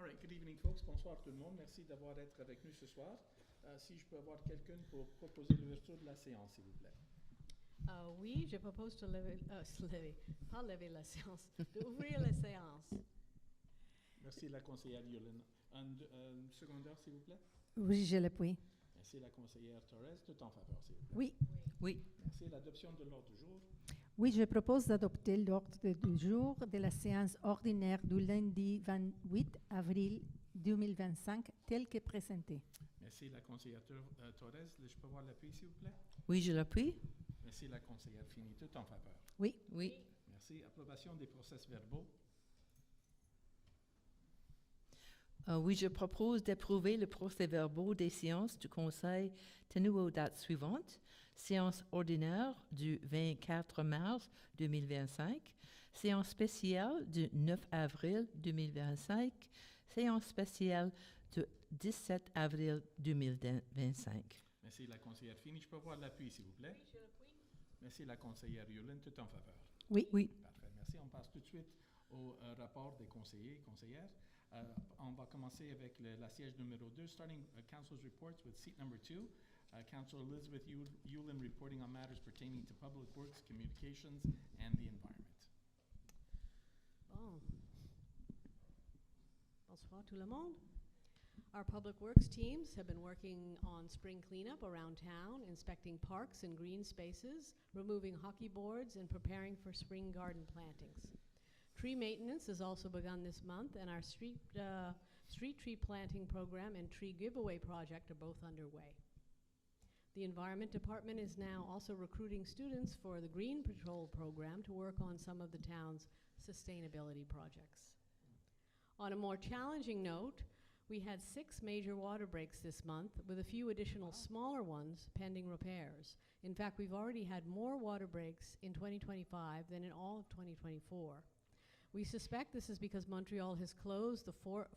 All right, good evening, folks. Bonsoir tout le monde. Merci d'avoir été avec nous ce soir. Si je peux avoir quelqu'un pour proposer l'ouverture de la séance, s'il vous plaît. Oui, je propose de pas lever la séance, d'ouvrir la séance. Merci, la conseillère Yolene. Un secondaire, s'il vous plaît. Oui, je le puis. Merci, la conseillère Torres. Tout en faveur, s'il vous plaît. Oui. Oui. Merci, l'adoption de l'ordre du jour. Oui, je propose d'adopter l'ordre du jour de la séance ordinaire du lundi 28 avril 2025 tel que présenté. Merci, la conseillère Torres. Je peux avoir l'appui, s'il vous plaît. Oui, je l'appuie. Merci, la conseillère Fini. Tout en faveur. Oui. Oui. Merci. Approbation des procès verbaux. Oui, je propose d'approuver le procès-verbaux des séances du conseil tenues aux dates suivantes. Séance ordinaire du 24 mars 2025, séance spéciale du 9 avril 2025, séance spéciale du 17 avril 2025. Merci, la conseillère Fini. Je peux avoir l'appui, s'il vous plaît. Oui, je l'appuie. Merci, la conseillère Yolene. Tout en faveur. Oui. Oui. Parfait, merci. On passe tout de suite au rapport des conseillers et conseillères. On va commencer avec la siège numéro 2, starting Council's reports with seat number 2. Councilor Elizabeth Yulin reporting on matters pertaining to public works, communications, and the environment. Bon. Bonsoir tout le monde. Our public works teams have been working on spring cleanup around town, inspecting parks and green spaces, removing hockey boards, and preparing for spring garden plantings. Tree maintenance has also begun this month, and our street tree planting program and tree giveaway project are both underway. The Environment Department is now also recruiting students for the Green Patrol program to work on some of the town's sustainability projects. On a more challenging note, we had 6 major water breaks this month, with a few additional smaller ones pending repairs. In fact, we've already had more water breaks in 2025 than in all of 2024. We suspect this is because Montreal has closed the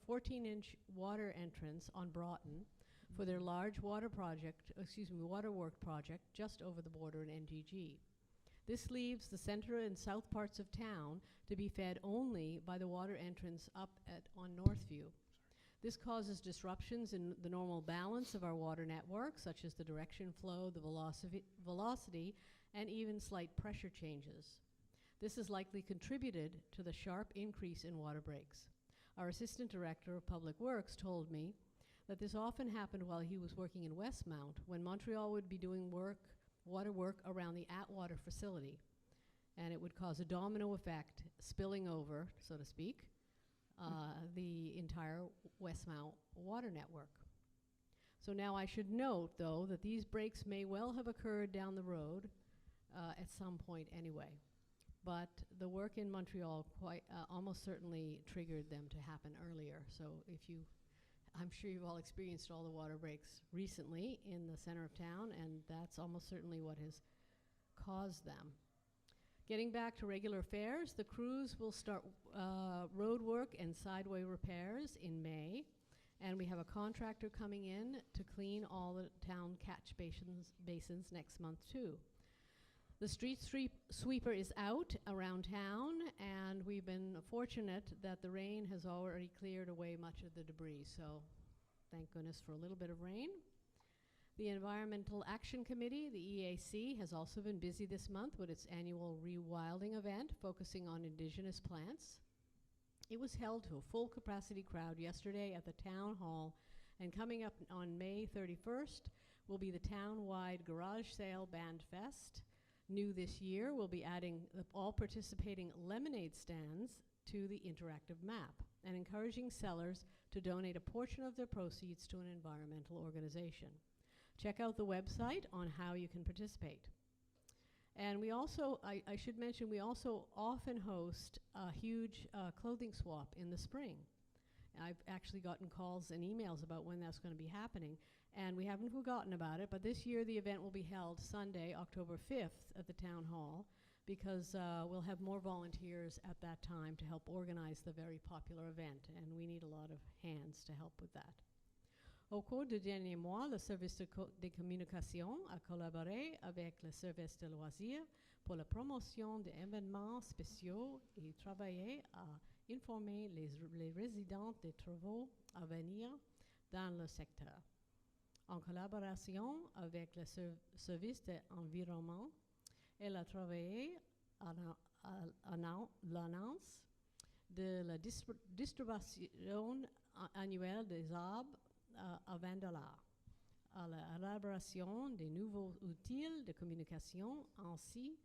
14-inch water entrance on Broughton for their large waterwork project just over the border in NGG. This leaves the center and south parts of town to be fed only by the water entrance up on Northview. This causes disruptions in the normal balance of our water network, such as the direction flow, the velocity, and even slight pressure changes. This has likely contributed to the sharp increase in water breaks. Our Assistant Director of Public Works told me that this often happened while he was working in Westmount, when Montreal would be doing water work around the Atwater facility, and it would cause a domino effect, spilling over, so to speak, the entire Westmount water network. So now I should note, though, that these breaks may well have occurred down the road at some point anyway. But the work in Montreal almost certainly triggered them to happen earlier. So I'm sure you've all experienced all the water breaks recently in the center of town, and that's almost certainly what has caused them. Getting back to regular affairs, the crews will start road work and sideway repairs in May, and we have a contractor coming in to clean all the town catch basins next month too. The street sweeper is out around town, and we've been fortunate that the rain has already cleared away much of the debris, so thank goodness for a little bit of rain. The Environmental Action Committee, the EAC, has also been busy this month with its annual rewilding event focusing on indigenous plants. It was held to a full capacity crowd yesterday at the town hall, and coming up on May 31st will be the town-wide garage sale band fest. New this year, we'll be adding all participating lemonade stands to the interactive map and encouraging sellers to donate a portion of their proceeds to an environmental organization. Check out the website on how you can participate. And we also, I should mention, we also often host a huge clothing swap in the spring. I've actually gotten calls and emails about when that's going to be happening, and we haven't forgotten about it, but this year the event will be held Sunday, October 5th at the Town Hall, because we'll have more volunteers at that time to help organize the very popular event, and we need a lot of hands to help with that. Au cours du dernier mois, le service de communication a collaboré avec le service de loisirs pour la promotion d'événements spéciaux et travaillé à informer les résidents des travaux à venir dans le secteur. En collaboration avec le service d'environnement, elle a travaillé à l'annonce de la distribution annuelle des arbres à $20, à l'élaboration des nouveaux outils de communication ainsi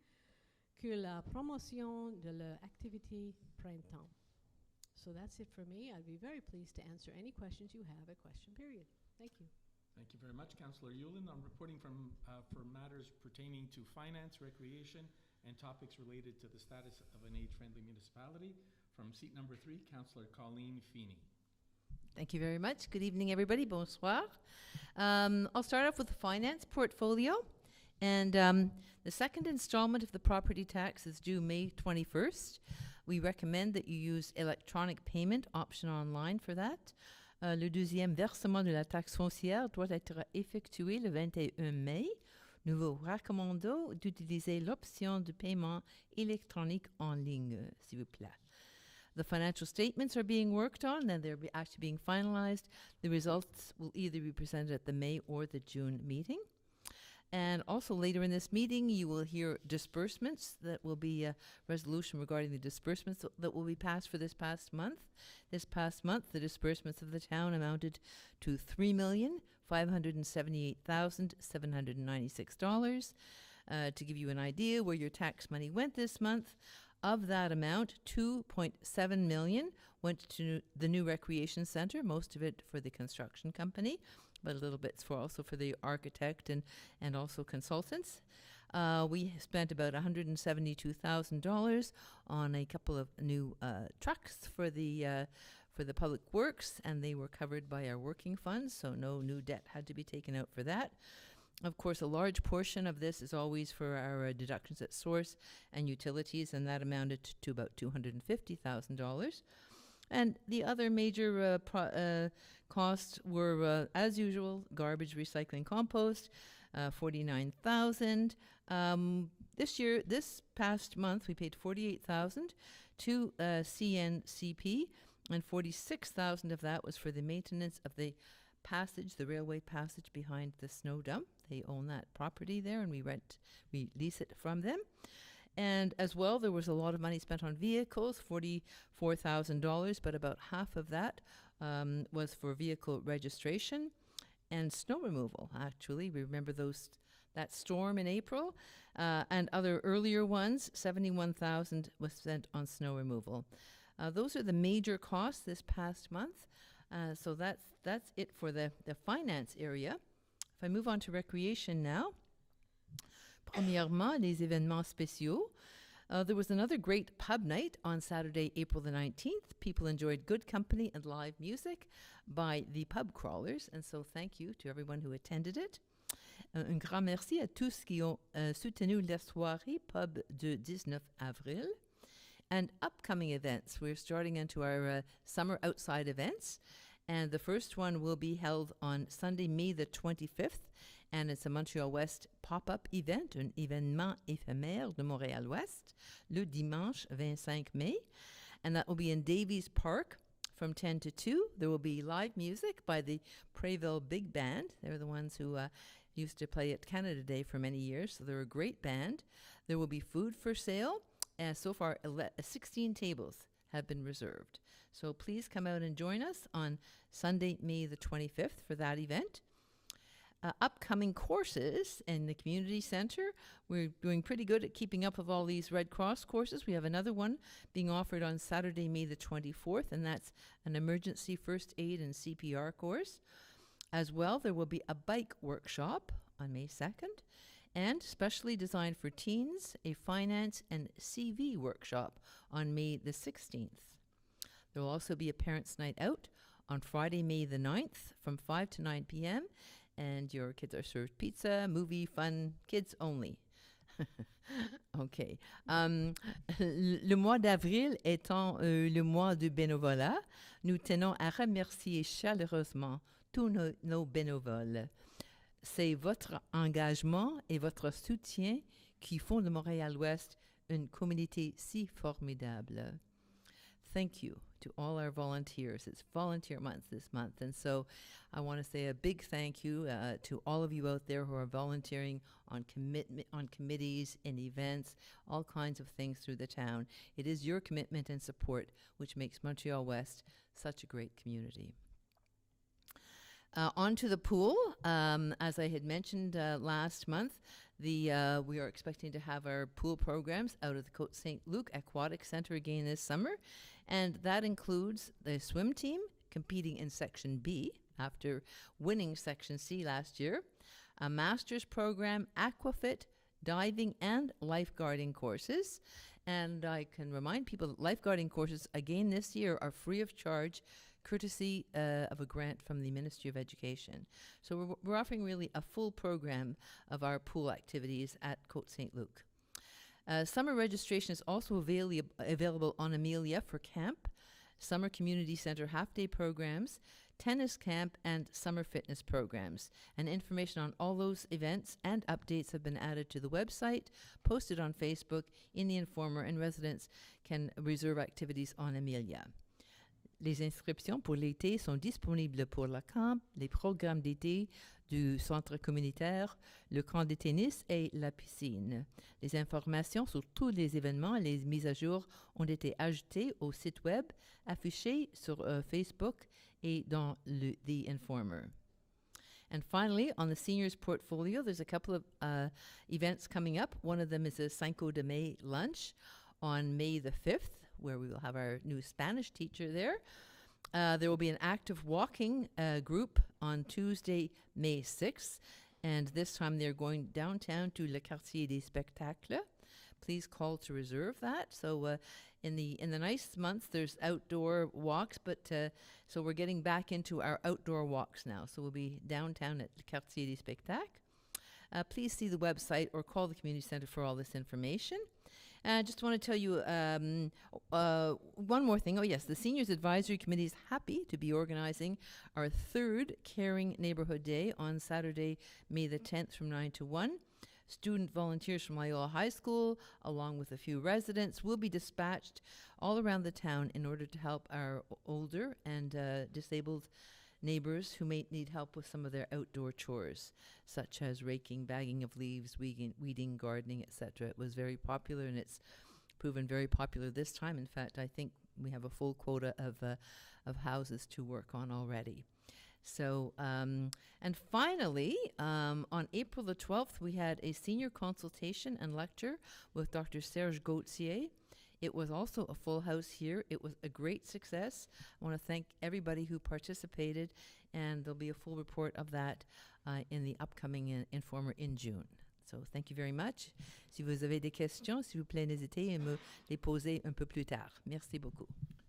que la promotion de l'activité printemps. So that's it for me. I'd be very pleased to answer any questions you have at question period. Thank you. Thank you very much, Councillor Yulin. I'm reporting for matters pertaining to finance, recreation, and topics related to the status of an age-friendly municipality. From seat number 3, Councillor Colleen Feeney. Thank you very much. Good evening, everybody. Bonsoir. I'll start off with the finance portfolio. And the second installment of the property tax is due May 21st. We recommend that you use electronic payment option online for that. Le deuxième versement de la taxe foncière doit être effectué le 21 mai. Nous vous recommandons d'utiliser l'option de paiement électronique en ligne, s'il vous plaît. The financial statements are being worked on and they're actually being finalized. The results will either be presented at the May or the June meeting. And also later in this meeting, you will hear disbursements. That will be a resolution regarding the disbursements that will be passed for this past month. This past month, the disbursements of the town amounted to $3,578,796. To give you an idea where your tax money went this month, of that amount, $2.7 million went to the new recreation center, most of it for the construction company, but a little bit also for the architect and also consultants. We spent about $172,000 on a couple of new trucks for the public works, and they were covered by our working funds, so no new debt had to be taken out for that. Of course, a large portion of this is always for our deductions at source and utilities, and that amounted to about $250,000. And the other major costs were, as usual, garbage, recycling, compost, $49,000. This past month, we paid $48,000 to CNCP, and $46,000 of that was for the maintenance of the passage, the railway passage behind the snow dump. They own that property there, and we lease it from them. And as well, there was a lot of money spent on vehicles, $44,000, but about half of that was for vehicle registration and snow removal, actually. We remember that storm in April, and other earlier ones, $71,000 was spent on snow removal. Those are the major costs this past month. So that's it for the finance area. If I move on to recreation now, premièrement, les événements spéciaux. There was another great pub night on Saturday, April the 19th. People enjoyed good company and live music by the pub crawlers, and so thank you to everyone who attended it. Un grand merci à tous qui ont soutenu la soirée pub de 19 avril. And upcoming events, we're starting into our summer outside events. And the first one will be held on Sunday, May the 25th. And it's a Montréal-Ouest pop-up event, un événement éphémère de Montréal-Ouest, le dimanche 25 mai. And that will be in Davies Park from 10 to 2. There will be live music by the Préville Big Band. They're the ones who used to play at Canada Day for many years, so they're a great band. There will be food for sale. So far, 16 tables have been reserved. So please come out and join us on Sunday, May the 25th for that event. Upcoming courses in the community center. We're doing pretty good at keeping up with all these Red Cross courses. We have another one being offered on Saturday, May the 24th, and that's an emergency first aid and CPR course. As well, there will be a bike workshop on May 2nd, and specially designed for teens, a finance and CV workshop on May the 16th. There will also be a parents' night out on Friday, May the 9th from 5 to 9 p.m., and your kids are served pizza, movie, fun, kids only. Okay. Le mois d'avril étant le mois du bénévolat, nous tenons à remercier chaleureusement tous nos bénévoles. C'est votre engagement et votre soutien qui font de Montréal-Ouest une communauté si formidable. thank you to all our volunteers. It's volunteer month this month, and so I want to say a big thank you to all of you out there who are volunteering on committees, in events, all kinds of things through the town. It is your commitment and support which makes Montreal-West such a great community. On to the pool. As I had mentioned last month, we are expecting to have our pool programs out of the Côte Saint-Luc Aquatic Centre again this summer, and that includes the swim team competing in Section B after winning Section C last year, a master's program, aquafit, diving, and lifeguarding courses. And I can remind people that lifeguarding courses again this year are free of charge, courtesy of a grant from the Ministry of Education. So we're offering really a full program of our pool activities at Côte Saint-Luc. Summer registration is also available on Amelia for camp, summer community center half-day programs, tennis camp, and summer fitness programs. And information on all those events and updates have been added to the website, posted on Facebook, in the Informer, and residents can reserve activities on Amelia. Les inscriptions pour l'été sont disponibles pour le camp, les programmes d'été du centre communautaire, le camp de tennis et la piscine. Les informations sur tous les événements et les mises à jour ont été ajoutées au site web, affichées sur Facebook et dans The Informer. And finally, on the seniors portfolio, there's a couple of events coming up. One of them is a Cinco de May lunch on May the 5th, where we will have our new Spanish teacher there. There will be an active walking group on Tuesday, May 6th, and this time they're going downtown to Le Quartier des Spectacles. Please call to reserve that. So in the nice months, there's outdoor walks, but so we're getting back into our outdoor walks now. So we'll be downtown at Le Quartier des Spectacles. Please see the website or call the community center for all this information. I just want to tell you one more thing. Oh, yes, the Seniors Advisory Committee is happy to be organizing our third Caring Neighborhood Day on Saturday, May the 10th from 9 to 1. Student volunteers from Loyola High School, along with a few residents, will be dispatched all around the town in order to help our older and disabled neighbors who may need help with some of their outdoor chores, such as raking, bagging of leaves, weeding, gardening, etc. It was very popular, and it's proven very popular this time. In fact, I think we have a full quota of houses to work on already. So, and finally, on April the 12th, we had a senior consultation and lecture with Dr. Serge Gauthier. It was also a full house here. It was a great success. I want to thank everybody who participated, and there'll be a full report of that in the upcoming Informer in June. So thank you very much. Si vous avez des questions, s'il vous plaît, n'hésitez à me les poser un peu plus tard. Merci beaucoup.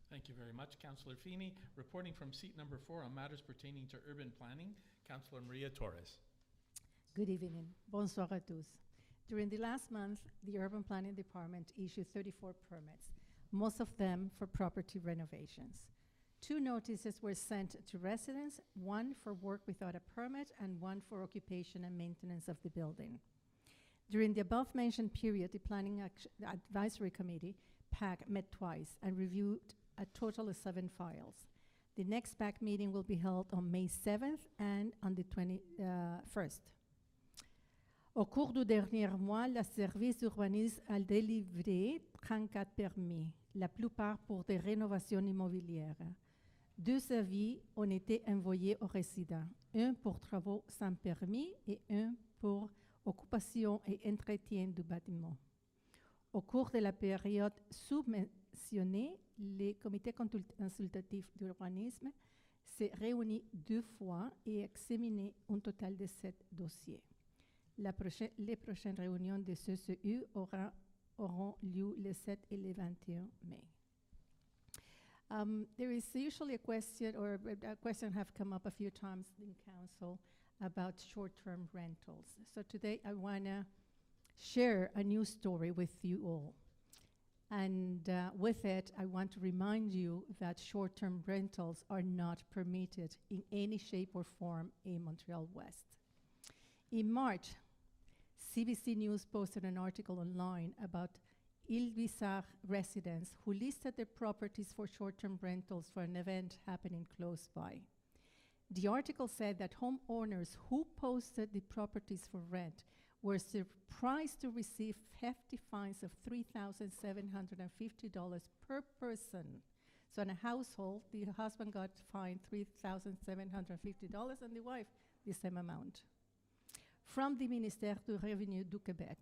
Thank you very much, Councillor Feeney. Reporting from seat number 4 on matters pertaining to urban planning, Councillor Maria Torres. Good evening. Bonsoir à tous. During the last month, the Urban Planning Department issued 34 permits, most of them for property renovations. 2 notices were sent to residents, one for work without a permit and one for occupation and maintenance of the building. During the above-mentioned period, the Planning Advisory Committee, PAC, met twice and reviewed a total of 7 files. The next PAC meeting will be held on May 7th and on the 21st. Au cours du dernier mois, le service d'urbanisme a délivré 34 permis, la plupart pour des rénovations immobilières. 2 avis ont été envoyés aux résidents, un pour travaux sans permis et un pour occupation et entretien du bâtiment. Au cours de la période submentionnée, le comité consultatif d'urbanisme s'est réuni 2 fois et a examiné un total de 7 dossiers. Les prochaines réunions de CCU auront lieu le 7 et le 21 mai. There is usually a question, or a question have come up a few times in council about short-term rentals. So today I want to share a new story with you all. And with it, I want to remind you that short-term rentals are not permitted in any shape or form in Montreal-West. In March, CBC News posted an article online about Ilvisar residents who listed their properties for short-term rentals for an event happening close by. The article said that homeowners who posted the properties for rent were surprised to receive hefty fines of $3,750 per person. So in a household, the husband got fined $3,750 and the wife the same amount. From the Ministère du Revenu du Québec,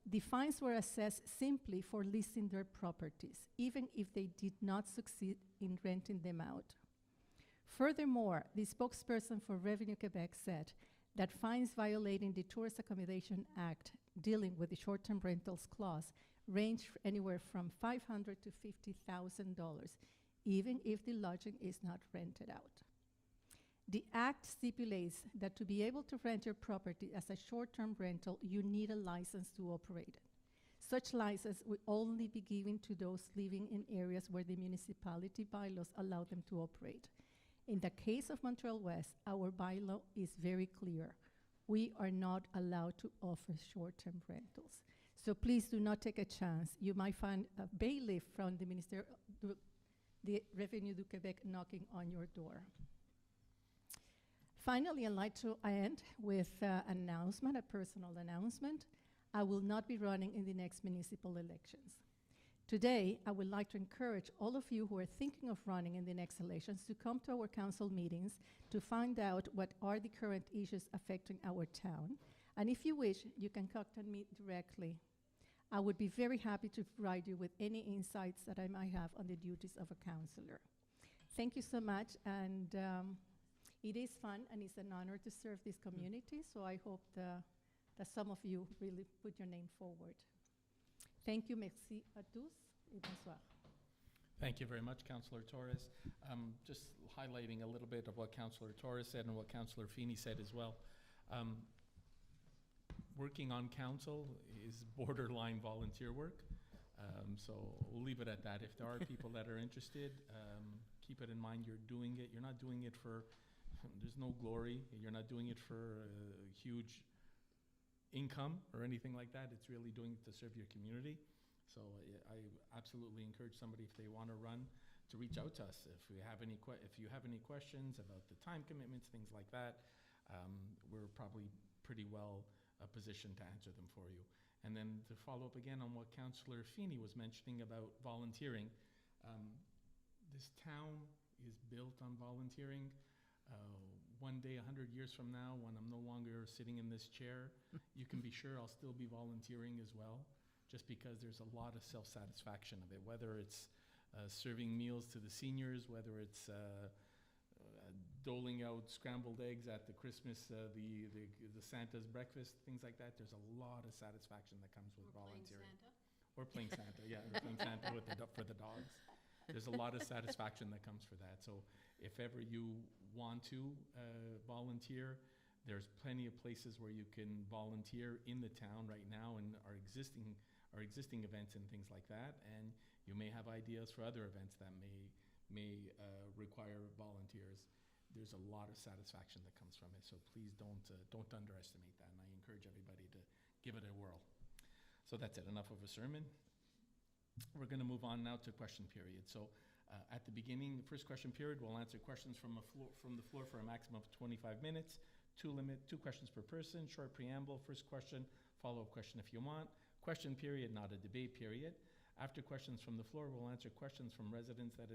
the fines were assessed simply for listing their properties, even if they did not succeed in renting them out. Furthermore, the spokesperson for Revenue Quebec said that fines violating the Tourist Accommodation Act dealing with the short-term rentals clause range anywhere from $500 to $50,000, even if the lodging is not rented out. The Act stipulates that to be able to rent your property as a short-term rental, you need a license to operate it. Such license will only be given to those living in areas where the municipality bylaws allow them to operate. In the case of Montréal-Ouest, our bylaw is very clear. We are not allowed to offer short-term rentals. So please do not take a chance. You might find a bailiff from the Ministère du Revenu du Québec knocking on your door. Finally, I'd like to end with an announcement, a personal announcement. I will not be running in the next municipal elections. Today, I would like to encourage all of you who are thinking of running in the next elections to come to our council meetings to find out what are the current issues affecting our town. And if you wish, you can contact me directly. I would be very happy to provide you with any insights that I might have on the duties of a councillor. Thank you so much, and it is fun and it's an honor to serve this community, so I hope that some of you really put your name forward. Thank you, merci à tous, et bonsoir. Thank you very much, Councillor Torres. Just highlighting a little bit of what Councillor Torres said and what Councillor Feeney said as well. Working on council is borderline volunteer work, so we'll leave it at that. If there are people that are interested, keep it in mind you're doing it. You're not doing it for, there's no glory. You're not doing it for huge income or anything like that. It's really doing it to serve your community. So I absolutely encourage somebody, if they want to run, to reach out to us. If you have any questions about the time commitments, things like that, we're probably pretty well positioned to answer them for you. And then to follow up again on what Councillor Feeney was mentioning about volunteering, this town is built on volunteering. One day, 100 years from now, when I'm no longer sitting in this chair, you can be sure I'll still be volunteering as well, just because there's a lot of self-satisfaction of it, whether it's serving meals to the seniors, whether it's doling out scrambled eggs at the Christmas, the Santa's breakfast, things like that. There's a lot of satisfaction that comes with volunteering. Or playing Santa, yeah, or playing Santa for the dogs. There's a lot of satisfaction that comes for that. So if ever you want to volunteer, there's plenty of places where you can volunteer in the town right now, and our existing events and things like that. And you may have ideas for other events that may require volunteers. There's a lot of satisfaction that comes from it. So please don't underestimate that. And I encourage everybody to give it a whirl. So that's it. Enough of a sermon. We're going to move on now to question period. So at the beginning, the first question period, we'll answer questions from the floor for a maximum of 25 minutes. Two questions per person, short preamble, first question, follow-up question if you want. Question period, not a debate period. After questions from the floor, we'll answer questions from residents that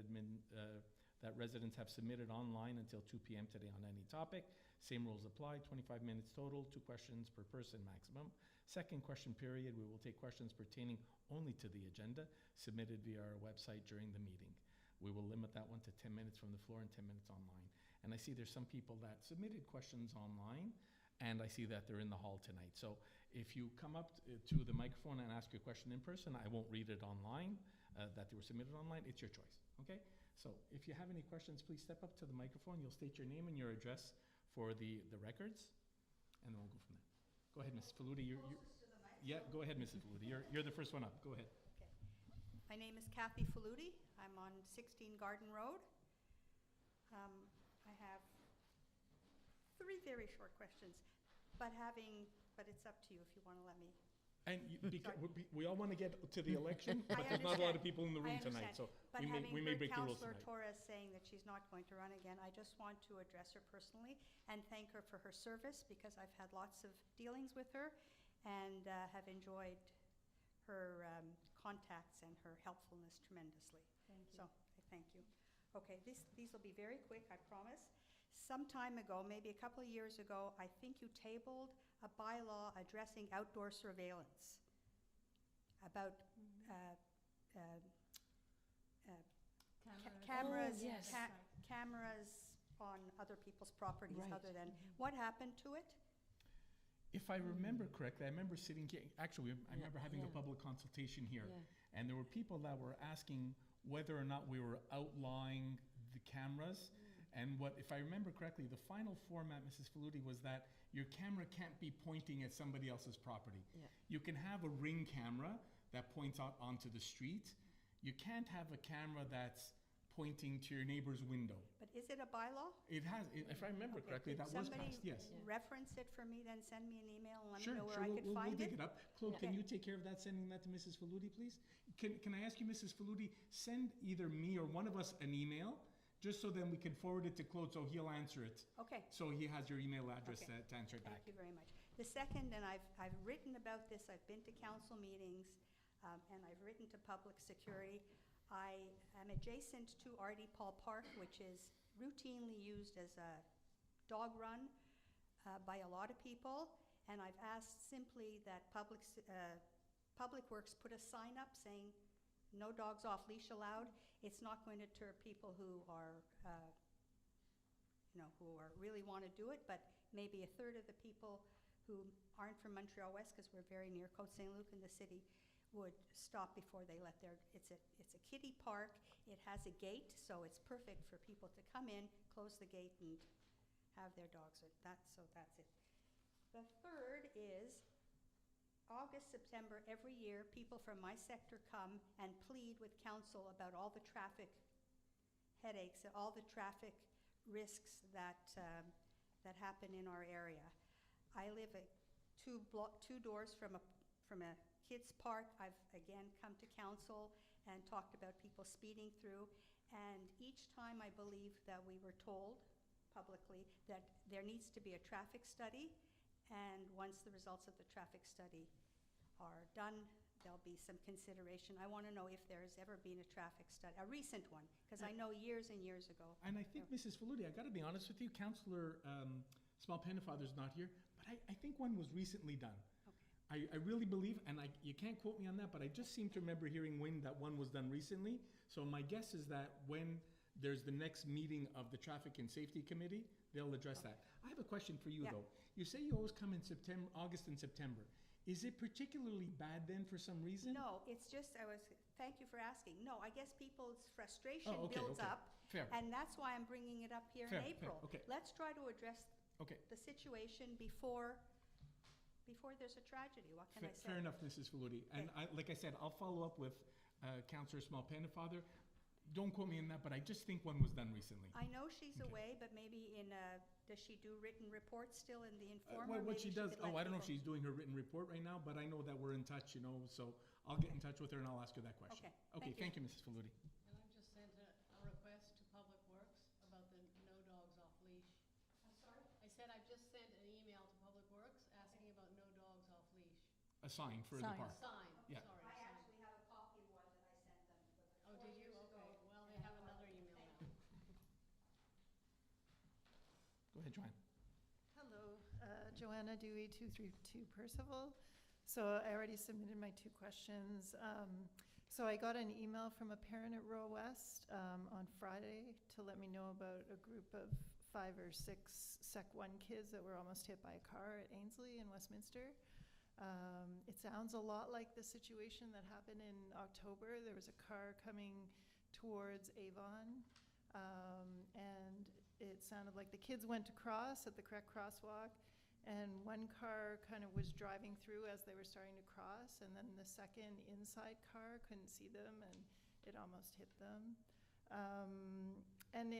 residents have submitted online until 2 p.m. today on any topic. Same rules apply, 25 minutes total, 2 questions per person maximum. Second question period, we will take questions pertaining only to the agenda submitted via our website during the meeting. We will limit that one to 10 minutes from the floor and 10 minutes online. And I see there's some people that submitted questions online, and I see that they're in the hall tonight. So if you come up to the microphone and ask your question in person, I won't read it online, that they were submitted online. It's your choice, okay? So if you have any questions, please step up to the microphone. You'll state your name and your address for the records, and then we'll go from there. Go ahead, Mrs. Faludi. Yeah, go ahead, Mrs. Faludi. You're the first one up. Go ahead. Okay. My name is Kathy Faludi. I'm on 16 Garden Road. I have 3 very short questions, but it's up to you if you want to let me And we all want to get to the election, I but there's not a lot of understand. people in the room I tonight, understand. so But we having may heard break the rules Councillor tonight. Torres saying that she's not going to run again, I just want to address her personally and thank her for her service, because I've had lots of dealings with her and have enjoyed her contacts and her helpfulness tremendously. Thank So, I thank you. Okay, these will be very quick, I promise. Some time ago, maybe a couple of years ago, I think you tabled a bylaw addressing outdoor surveillance about cameras, Oh, yes. cameras on other people's properties Right. other than, what happened to it? If I remember correctly, I remember sitting, actually, I remember having a yeah. public consultation here, Yeah. and there were people that were asking whether or not we were outlawing the cameras. And what, if I remember correctly, the final format, Mrs. Faludi, was that your camera can't be pointing at somebody else's property. Yeah. You can have a ring camera that points out onto the street. You can't have a camera that's pointing to your neighbor's window. But is it a bylaw? It has, if I remember Okay, correctly, could that was somebody passed, yes. Yeah. reference it for me, then send me an email and let me Sure, know where sure, I could we'll find dig it? it up. Claude, can Okay. you take care of that, sending that to Mrs. Faludi, please? Can I ask you, Mrs. Faludi, send either me or one of us an email, just so then we can forward it to Claude, so he'll answer it. Okay. So he has your email address Okay. to answer it back. Thank you very much. The second, and I've written about this, I've been to council meetings, and I've written to public security. I am adjacent to R.D. Paul Park, which is routinely used as a dog run by a lot of people, and I've asked simply that Public Works put a sign up saying, no dogs off leash allowed. It's not going to deter people who are, really want to do it, but maybe a third of the people who aren't from Montreal-West, because we're very near Côte Saint-Luc in the city, would stop before they let their, it's a kiddie park. It has a gate, so it's perfect for people to come in, close the gate, and have their dogs. So that's it. The third is August, September, every year, people from my sector come and plead with council about all the traffic headaches, all the traffic risks that happen in our area. I live at two doors from a kids' park. I've again come to council and talked about people speeding through, and each time I believe that we were told publicly that there needs to be a traffic study, and once the results of the traffic study are done, there'll be some consideration. I want to know if there has ever been a traffic study, a recent one, because I know years and years ago. And I think, Mrs. Faludi, I got to be honest with you, Councillor Small-Pennefather's not here, but I think one was recently done. Okay. I really believe, and you can't quote me on that, but I just seem to remember hearing that one was done recently. So my guess is that when there's the next meeting of the Traffic and Safety Committee, they'll address that. I have a question for you, Yeah. though. You say you always come in August and September. Is it particularly bad then for some reason? No, it's just, thank you for asking. No, I guess people's frustration Oh, okay, builds okay. up, Fair. and that's why I'm bringing it up here Fair, in fair, April. okay. Let's try to address Okay. the situation before there's a tragedy. What can I say? Fair enough, Mrs. Faludi. And like I said, I'll follow up with Councillor Small-Pennefather. Don't quote me on that, but I just think one was done recently. I know she's Okay. away, but maybe does she do written reports still in the Informer? Well, what Maybe she does, could let I don't know if people- she's doing her written report right now, but I know that we're in touch, so I'll get in touch with her and I'll ask her that question. Okay, Okay, thank you, Mrs. Faludi. And I've just sent a request to Public Works about the no dogs off leash. I'm sorry? I said I've just sent an email to Public Works asking about no dogs off leash. A sign for the Sign. park. Sign, Yeah. sorry, I sign. actually have a copy of one that I sent them. It was Oh, like 4 did you? years Okay, ago. well, they have another email now. Go ahead, Joanne. Hello, Joanna Dewey, 232 Percival. So I already submitted my 2 questions. So I got an email from a parent at Rural West on Friday to let me know about a group of 5 or 6 Sec 1 kids that were almost hit by a car at Ainslie in Westminster. It sounds a lot like the situation that happened in October. There was a car coming towards Avon, and it sounded like the kids went to cross at the correct crosswalk, and one car kind of was driving through as they were starting to cross, and then the second inside car couldn't see them, and it almost hit them. And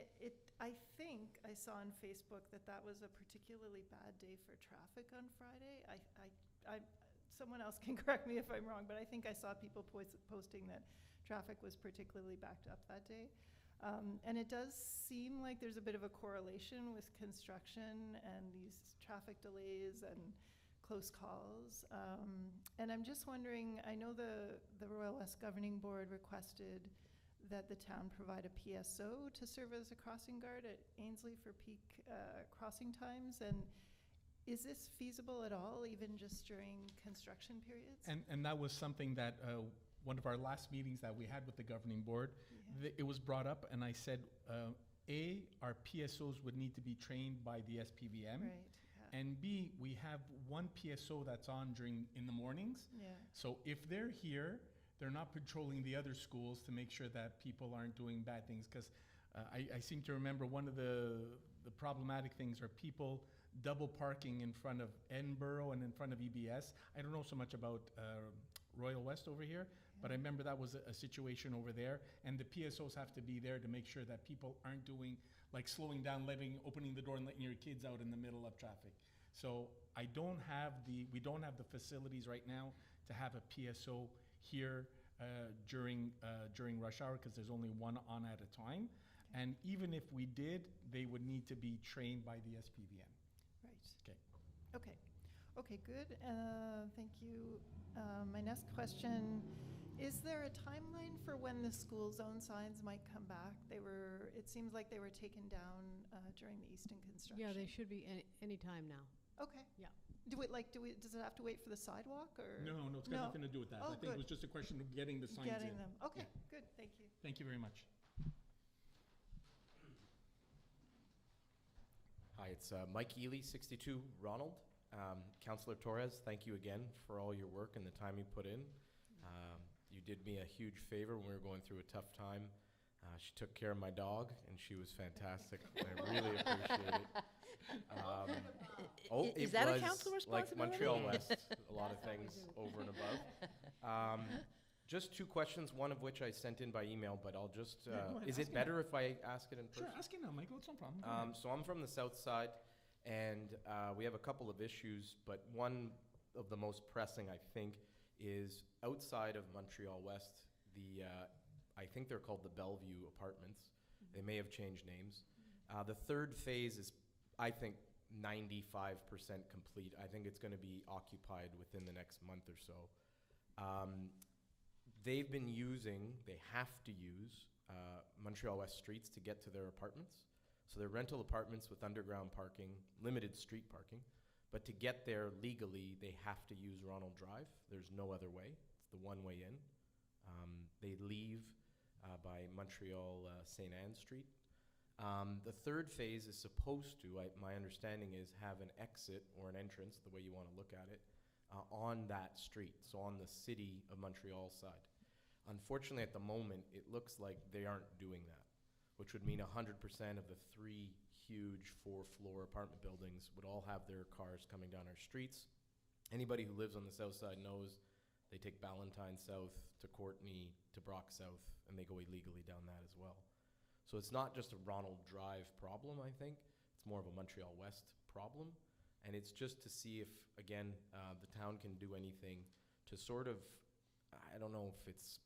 I think I saw on Facebook that was a particularly bad day for traffic on Friday. someone else can correct me if I'm wrong, but I think I saw people posting that traffic was particularly backed up that day. And it does seem like there's a bit of a correlation with construction and these traffic delays and close calls. And I'm just wondering, I know the Royal West Governing Board requested that the town provide a PSO to serve as a crossing guard at Ainsley for peak crossing times. And is this feasible at all, even just during construction periods? And that was something that one of our last meetings that we had with the governing board, it was brought up, and I said, our PSOs would need to be trained by the SPVM. Right. Yeah. And B, we have one PSO that's on in the mornings. Yeah. So if they're here, they're not patrolling the other schools to make sure that people aren't doing bad things. Because I seem to remember one of the problematic things are people double parking in front of Edinburgh and in front of EBS. I don't know so much about Royal West over here, but I remember that was a situation over there. And the PSOs have to be there to make sure that people aren't doing, like slowing down, opening the door and letting your kids out in the middle of traffic. So we don't have the facilities right now to have a PSO here during rush hour, because there's only one on at a time. Okay. And even if we did, they would need to be trained by the SPVM. Right. Okay. Okay, good. Thank you. My next question, is there a timeline for when the school zone signs might come back? It seems like they were taken down during the Easton construction. Yeah, they should be any time now. Okay. Yeah. Does it have to wait for the sidewalk, or? No, it's got nothing to do with that. Oh, I think it good. was just a question of getting the signs in. Getting them. Okay, Yeah. good. Thank you. Thank you very much. Hi, it's Mike Ely, 62 Ronald. Councillor Torres, thank you again for all your work and the time you put in. You did me a huge favor when we were going through a tough time. She took care of my dog, and she was fantastic. I really appreciate it. Is it that a was council like responsibility? Montreal West, a lot of That's how we things do. over and above. Just two questions, one of which I sent in by email, but I'll just, Yeah, go ahead, is ask it it better if I ask it in person? Sure, ask it now, Michael. It's no problem. Go ahead. So I'm from the south side, and we have a couple of issues, but one of the most pressing, I think, is outside of Montreal-West, I think they're called the Bellevue Apartments. They may have changed names. The third phase is, I think, 95% complete. I think it's going to be occupied within the next month or so. They have to use Montreal-West streets to get to their apartments. So they're rental apartments with underground parking, limited street parking. But to get there legally, they have to use Ronald Drive. There's no other way. It's the one way in. They leave by Montreal St. Anne Street. The third phase is supposed to, my understanding is, have an exit or an entrance, the way you want to look at it, on that street, so on the city of Montreal side. Unfortunately, at the moment, it looks like they aren't doing that, which would mean 100% of the 3 huge 4-floor apartment buildings would all have their cars coming down our streets. Anybody who lives on the south side knows they take Ballantyne South to Courtney to Brock South, and they go illegally down that as well. So it's not just a Ronald Drive problem, I think. It's more of a Montreal West problem. And it's just to see if, again, the town can do anything to sort of, I don't know if it's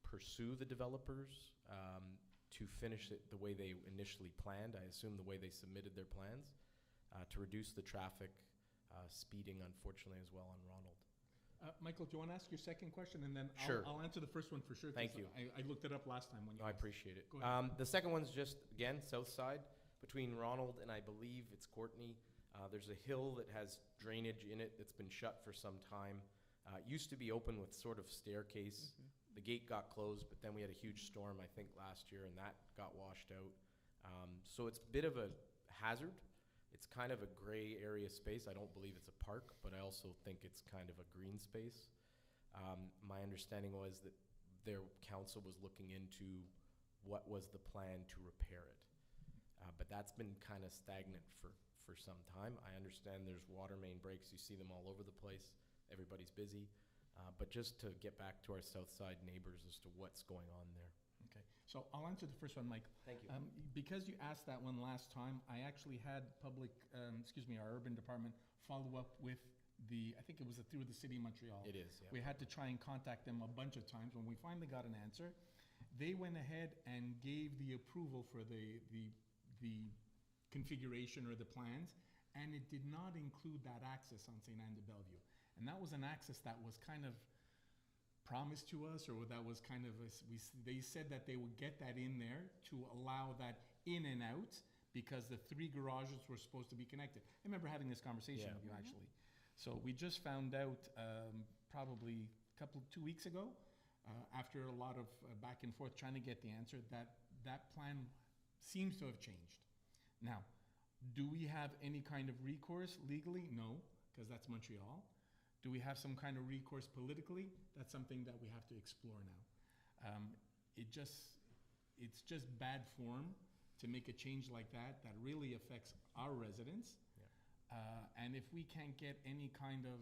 pursue the developers to finish it the way they initially planned. I assume the way they submitted their plans to reduce the traffic, speeding, unfortunately, as well on Ronald. Michael, do you want to ask your second question, and then Sure. I'll answer the first one for sure. 'cause Thank you. I looked it up last time when you No, I asked. appreciate it. Go ahead. The second one's just, again, south side, between Ronald and I believe it's Courtney. There's a hill that has drainage in it that's been shut for some time. It used to be open with sort of staircase. The gate got closed, but then we had a huge storm, I think, last year, and that got washed out. So it's a bit of a hazard. It's kind of a gray area space. I don't believe it's a park, but I also think it's kind of a green space. My understanding was that their council was looking into what was the plan to repair it. But that's been kind of stagnant for some time. I understand there's water main breaks. You see them all over the place. Everybody's busy. But just to get back to our south side neighbors as to what's going on there. Okay, so I'll answer the first one, Mike. Thank you. Because you asked that one last time, I actually had our urban department follow up with I think it was through the city of Montreal. It is, yeah. We had to try and contact them a bunch of times. When we finally got an answer, they went ahead and gave the approval for the configuration or the plans, and it did not include that access on St. Anne de Bellevue. And that was an access that was kind of promised to us, or that was kind of, they said that they would get that in there to allow that in and out, because the 3 garages were supposed to be connected. I remember having this conversation Yeah. with you, actually. So we just found out probably 2 weeks ago, after a lot of back and forth trying to get the answer, that that plan seems to have changed. Now, do we have any kind of recourse legally? No, because that's Montreal. Do we have some kind of recourse politically? That's something that we have to explore now. It's just bad form to make a change like that really affects our residents. Yeah. And if we can't get any kind of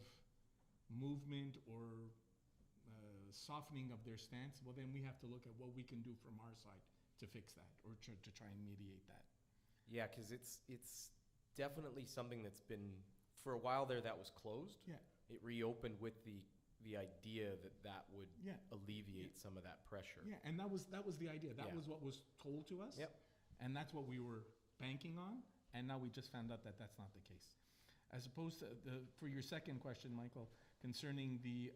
movement or softening of their stance, well, then we have to look at what we can do from our side to fix that, or to try and mediate that. Yeah, because it's definitely something that's been, for a while there, that was closed. Yeah. It reopened with the idea that would Yeah. alleviate some of that pressure. Yeah, and that was the idea. That Yeah. was what was told to us. Yep. And that's what we were banking on, and now we just found out that that's not the case. As opposed to for your second question, Michael, concerning the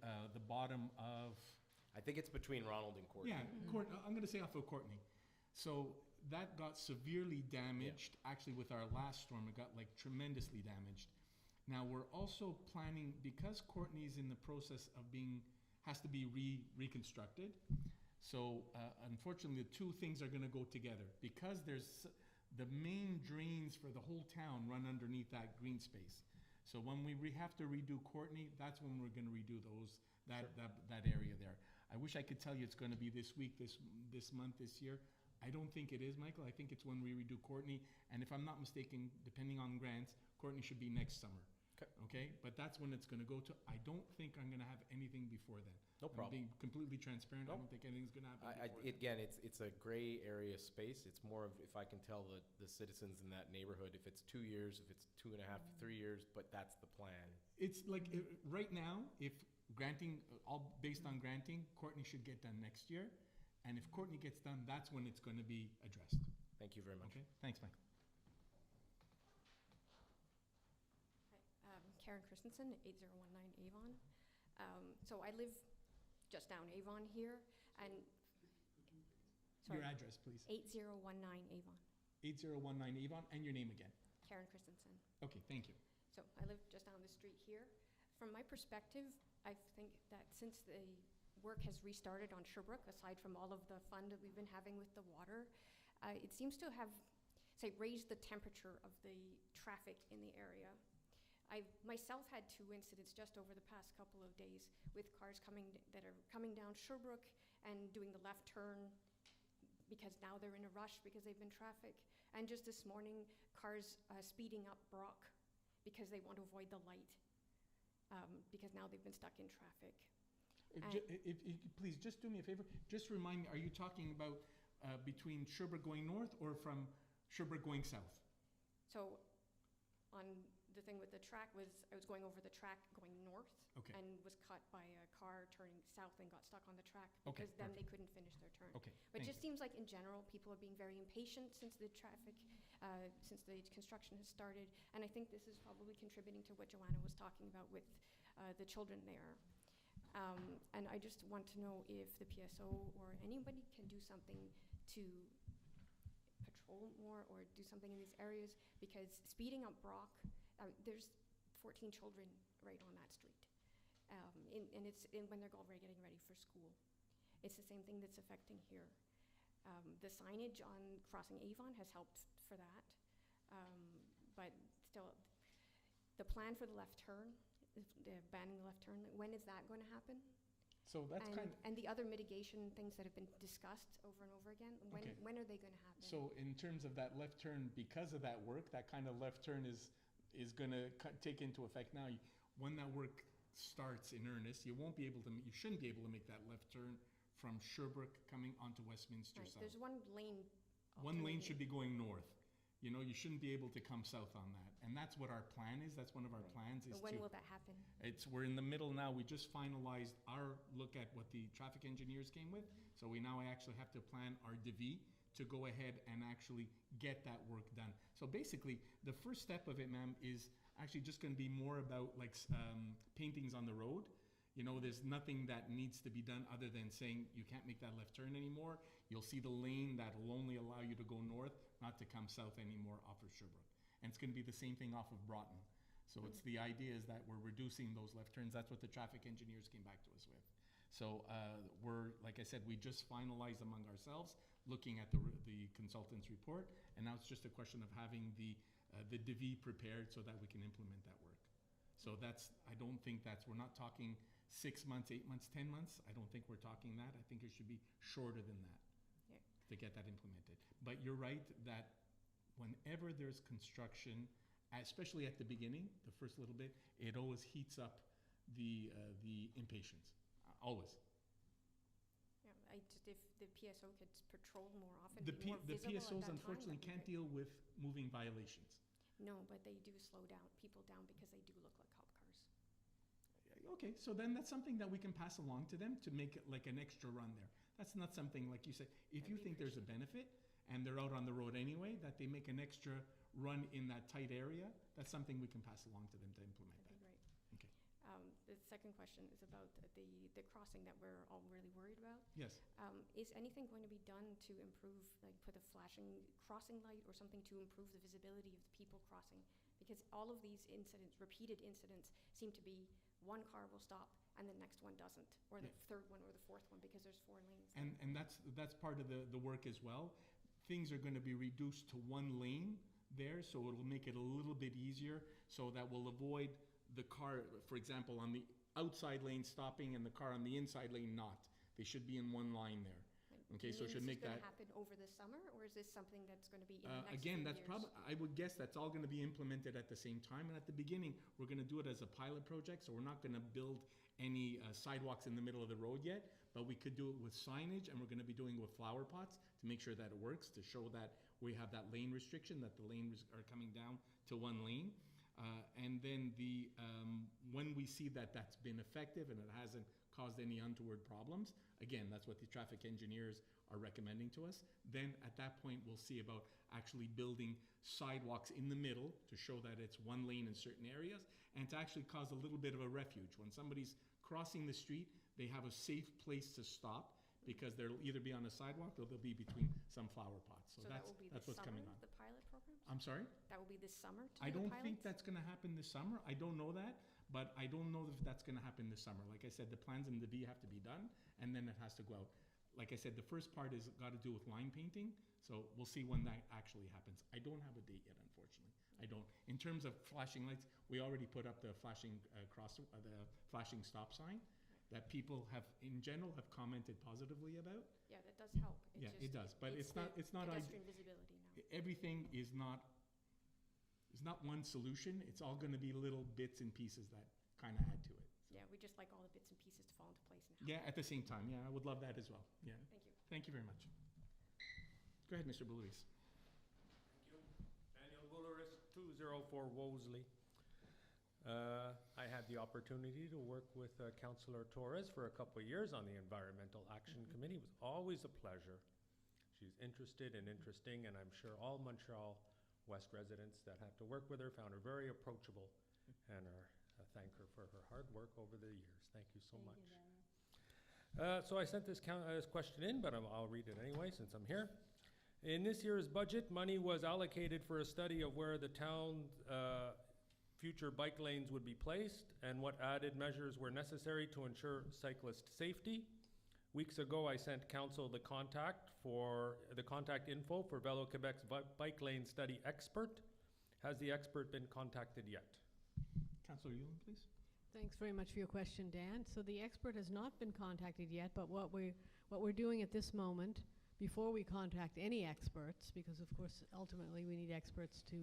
bottom of, I think it's between Ronald and Courtney. yeah, I'm going to say off of Courtney. So that got severely damaged. Actually, with our last storm, it got like tremendously damaged. Now we're also planning, because Courtney's in the process of has to be reconstructed. So unfortunately, the two things are going to go together, because there's the main drains for the whole town run underneath that green space. So when we have to redo Courtney, that's when we're going to redo that area there. I wish I could tell you it's going to be this week, this month, this year. I don't think it is, Michael. I think it's when we redo Courtney, and if I'm not mistaken, depending on grants, Courtney should be next summer. Okay, but that's when it's going to go to. I don't think I'm going to have anything before then. No problem. I'm being completely transparent. I Nope. don't think anything's going to happen before then. Again, it's a gray area space. It's more of, if I can tell the citizens in that neighborhood, if it's 2 years, if it's 2.5 to 3 years, but that's the plan. It's like right now, if granting, all based on granting, Courtney should get done next year. And if Courtney gets done, that's when it's going to be addressed. Thank you very much. Okay, thanks, Michael. Karen Christensen, 8019 Avon. So I live just down Avon here, and Your address, please. 8019 Avon. 8019 Avon, and your name again. Karen Christensen. Okay, thank you. So I live just down the street here. From my perspective, I think that since the work has restarted on Sherbrooke, aside from all of the fun that we've been having with the water, it seems to have, say, raised the temperature of the traffic in the area. I've myself had 2 incidents just over the past couple of days with cars that are coming down Sherbrooke and doing the left turn because now they're in a rush because they've been traffic. And just this morning, cars speeding up Brock because they want to avoid the light because now they've been stuck in traffic. If please, just do me a favor. Just remind me, are you talking about between Sherbrooke going north or from Sherbrooke going south? So on the thing with the track was, I was going over the track going north Okay. and was caught by a car turning south and got stuck on the track Okay, because then they perfect. couldn't finish their turn. Okay, But thank it just you. seems like in general, people are being very impatient since the traffic, since the construction has started. And I think this is probably contributing to what Joanna was talking about with the children there. And I just want to know if the PSO or anybody can do something to patrol more or do something in these areas, because speeding up Brock, there's 14 children right on that street. And it's when they're already getting ready for school. It's the same thing that's affecting here. The signage on crossing Avon has helped for that. But still, the plan for the left turn, banning the left turn, when is that going to happen? So that's And the other mitigation things that have been discussed over and over again, Okay. when are they going to happen? So in terms of that left turn, because of that work, that kind of left turn is going to take into effect now. When that work starts in earnest, you shouldn't be able to make that left turn from Sherbrooke coming onto Westminster Right, South. there's one lane. One lane alternating. should be going north. you know, you shouldn't be able to come south on that. And that's what our plan is. That's one of our plans is When to, will that happen? we're in the middle now. We just finalized our look at what the traffic engineers came with. So we now actually have to plan our DV to go ahead and actually get that work done. So basically, the first step of it, ma'am, is actually just gonna be more about like paintings on the road. You know, there's nothing that needs to be done other than saying you can't make that left turn anymore. You'll see the lane that will only allow you to go north, not to come south anymore off of Sherbrooke. And it's gonna be the same thing off of Broughton. So it's the idea is that we're reducing those left turns. That's what the traffic engineers came back to us with. So we're, like I said, we just finalized among ourselves, looking at the consultant's report, and now it's just a question of having the DV prepared so that we can implement that work. So that's, I don't think that's, we're not talking 6 months, 8 months, 10 months. I don't think we're talking that. I think it should be shorter than that to get that implemented. But you're right that whenever there's construction, especially at the beginning, the first little bit, it always heats up the impatience, always. Yeah, if the PSO could patrol more often, The be more visible at PSOs that time, unfortunately that'd be can't great. deal with moving violations. No, but they do slow down people down because they do look like cop cars. Okay, so then that's something that we can pass along to them to make it like an extra run there. That's not something, like you said, if you That'd be think there's a benefit and they're out on the road anyway, that they make an extra run in that tight area, that's something we can pass along to them to implement That'd that. be great. Okay. The second question is about the crossing that we're all really worried about. Yes. Is anything going to be done to improve, like put a flashing crossing light or something to improve the visibility of the people crossing? Because all of these incidents, repeated incidents, seem to be one car will stop and the next one doesn't, or the third one or the fourth one, because there's 4 lanes. And that's part of the work as well. Things are going to be reduced to one lane there, so it'll make it a little bit easier, so that we'll avoid the car, for example, on the outside lane stopping and the car on the inside lane not. They should be in one line there. Okay, so it should make that. Is this going to happen over the summer, or is this something that's going to be in the next Again, few that's years? probably, I would guess that's all going to be implemented at the same time. And at the beginning, we're going to do it as a pilot project, so we're not going to build any sidewalks in the middle of the road yet, but we could do it with signage, and we're going to be doing it with flower pots to make sure that it works, to show that we have that lane restriction, that the lanes are coming down to one lane. And then when we see that that's been effective and it hasn't caused any untoward problems, again, that's what the traffic engineers are recommending to us. Then at that point, we'll see about actually building sidewalks in the middle to show that it's one lane in certain areas, and to actually cause a little bit of a refuge. When somebody's crossing the street, they have a safe place to stop, because they'll either be on a sidewalk or they'll be between some flower pots. So that will be that's this what's summer, coming on. the pilot programs? I'm sorry? That will be this summer to I do the don't pilots? think that's gonna happen this summer. I don't know that, but I don't know if that's gonna happen this summer. Like I said, the plans and the V have to be done, and then it has to go out. Like I said, the first part is gotta do with line painting, so we'll see when that actually happens. I don't have a date yet, unfortunately. I don't. In terms of flashing lights, we already put up the flashing the flashing stop sign that people have, in general, have commented positively about. Yeah, that does help. Yeah, it does, but it's not pedestrian visibility now. everything is not one solution. It's all gonna be little bits and pieces that kinda add to it. Yeah, we just like all the bits and pieces to fall into place now. Yeah, at the same time, yeah, I would love that as well, yeah. Thank you. Thank you very much. Go ahead, Mr. Boulouris. Daniel Wooleris, 204 Wosley. I had the opportunity to work with Councillor Torres for a couple of years on the Environmental Action Committee. It was always a pleasure. She's interested and interesting, and I'm sure all Montreal-West residents that had to work with her found her very approachable, and thank her for her hard work over the years. Thank you so much. So I sent this question in, but I'll read it anyway since I'm here. In this year's budget, money was allocated for a study of where the town future bike lanes would be placed and what added measures were necessary to ensure cyclist safety. Weeks ago, I sent council the contact info for Velo Quebec's bike lane study expert. Has the expert been contacted yet? Councillor Yulin, please. Thanks very much for your question, Dan. So the expert has not been contacted yet, but what we're doing at this moment, before we contact any experts, because of course ultimately we need experts to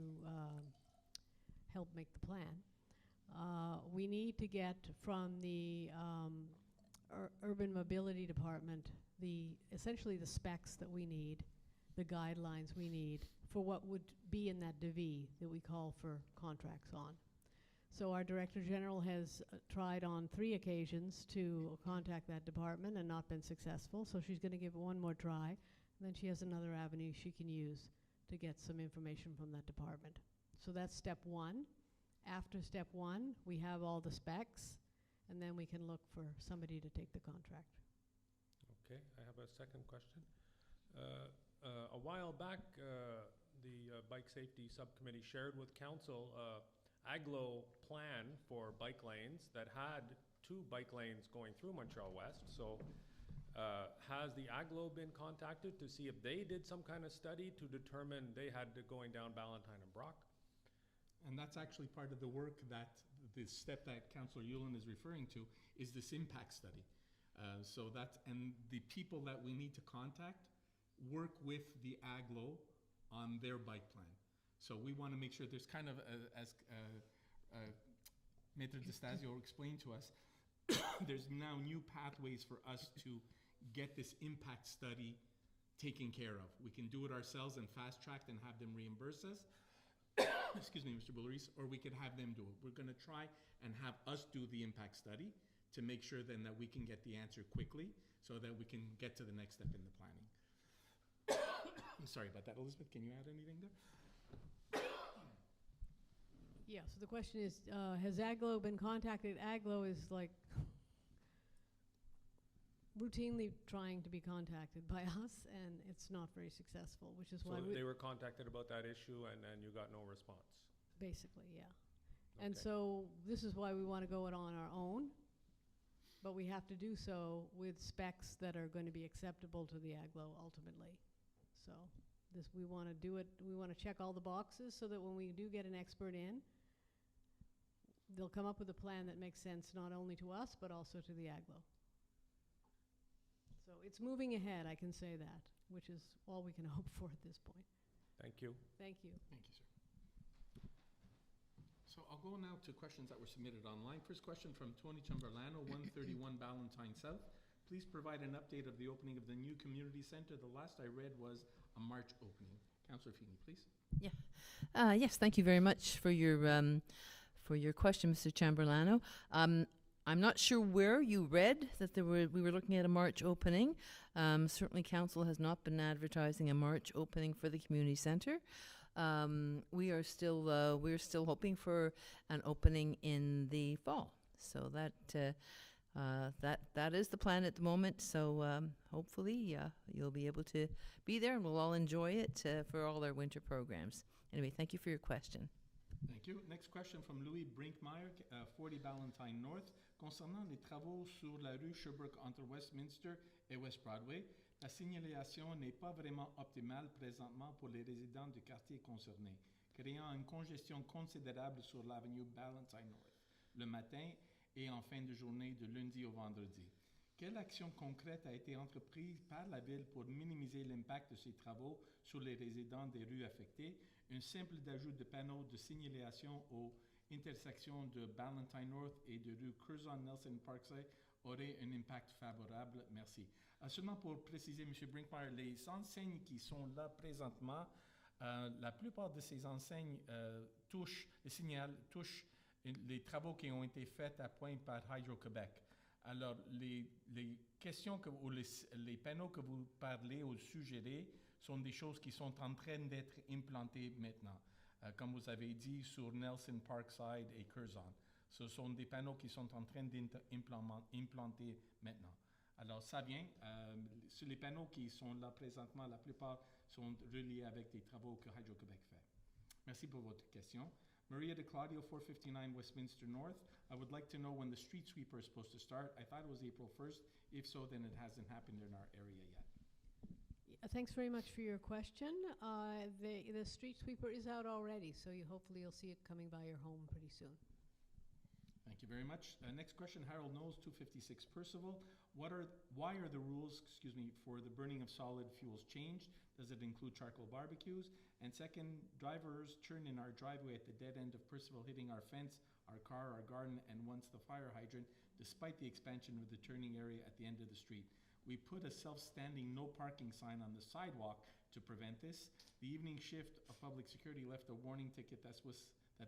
help make the plan, we need to get from the Urban Mobility Department essentially the specs that we need the guidelines we need for what would be in that devis that we call for contracts on. So our Director General has tried on 3 occasions to contact that department and not been successful, so she's going to give it one more try, and then she has another avenue she can use to get some information from that department. So that's step 1. After step 1, we have all the specs, and then we can look for somebody to take the contract. Okay, I have a second question. A while back, the Bike Safety Subcommittee shared with Council aglo plan for bike lanes that had 2 bike lanes going through Montreal-West. So has the aglo been contacted to see if they did some kind of study to determine they had to going down Ballantyne and Brock? And that's actually part of the work that the step that Councillor Yulin is referring to is this impact study. So that's, and the people that we need to contact work with the aglo on their bike plan. So we want to make sure there's kind of, as Maitre Destasio explained to us, there's now new pathways for us to get this impact study taken care of. We can do it ourselves and fast-tracked and have them reimburse us. Excuse me, Mr. Bulleris, or we could have them do it. We're going to try and have us do the impact study to make sure then that we can get the answer quickly so that we can get to the next step in the planning. I'm sorry about that. Elizabeth, can you add anything there? Yeah, so the question is, has aglo been contacted? Aglo is like routinely trying to be contacted by us, and it's not very successful, which is So why they were contacted about that issue and you got no response? basically, yeah. And Okay. so this is why we want to go it on our own, but we have to do so with specs that are going to be acceptable to the aglo ultimately. So this, we want to do it, we want to check all the boxes so that when we do get an expert in, they'll come up with a plan that makes sense not only to us, but also to the aglo. So it's moving ahead, I can say that, which is all we can hope for at this point. Thank you. Thank you. Thank you, sir. So I'll go now to questions that were submitted online. First question from Tony Chamberlaino, 131 Ballantyne South. Please provide an update of the opening of the new community center. The last I read was a March opening. Councillor Feeney, please. Yes, thank you very much for your question, Mr. Chamberlaino. I'm not sure where you read that we were looking at a March opening. Certainly, Council has not been advertising a March opening for the community centre. We're still hoping for an opening in the fall. So that is the plan at the moment. So hopefully you'll be able to be there, and we'll all enjoy it for all our winter programs. Anyway, thank you for your question. Thank you. Next question from Louis Brinkmeyer, 40 Ballantyne North. Concernant les travaux sur la rue Sherbrooke entre Westminster et West Broadway, la signalisation n'est pas vraiment optimale présentement pour les résidents du quartier concerné, créant une congestion considérable sur l'avenue Ballantyne North le matin et en fin de journée de lundi au vendredi. Quelle action concrète a été entreprise par la Ville pour minimiser l'impact de ces travaux sur les résidents des rues affectées? Un simple ajout de panneaux de signalisation aux intersections de Ballantyne North et de rue Curzon-Nelson Parkside aurait un impact favorable. Merci. Seulement pour préciser, M. Brinkmeyer, les enseignes qui sont là présentement, la plupart de ces enseignes touchent les travaux qui ont été faits à Pointe par Hydro-Québec. Alors, les questions ou les panneaux que vous parlez ou suggérez sont des choses qui sont en train d'être implantées maintenant. Comme vous avez dit, sur Nelson Parkside et Curzon. Ce sont des panneaux qui sont en train d'être implantés maintenant. Alors, ça vient. Sur les panneaux qui sont là présentement, la plupart sont reliés avec des travaux que Hydro-Québec fait. Merci pour votre question. Maria de Claudio, 459 Westminster North. I would like to know when the street sweeper is supposed to start. I thought it was April 1st. If so, then it hasn't happened in our area yet. Thanks very much for your question. The street sweeper is out already, so hopefully you'll see it coming by your home pretty soon. Thank you very much. Next question, Harold Knowles, 256 Percival. Why are the rules, for the burning of solid fuels changed? Does it include charcoal barbecues? And second, drivers turn in our driveway at the dead end of Percival, hitting our fence, our car, our garden, and once the fire hydrant, despite the expansion of the turning area at the end of the street. We put a self-standing no parking sign on the sidewalk to prevent this. The evening shift of public security left a warning ticket that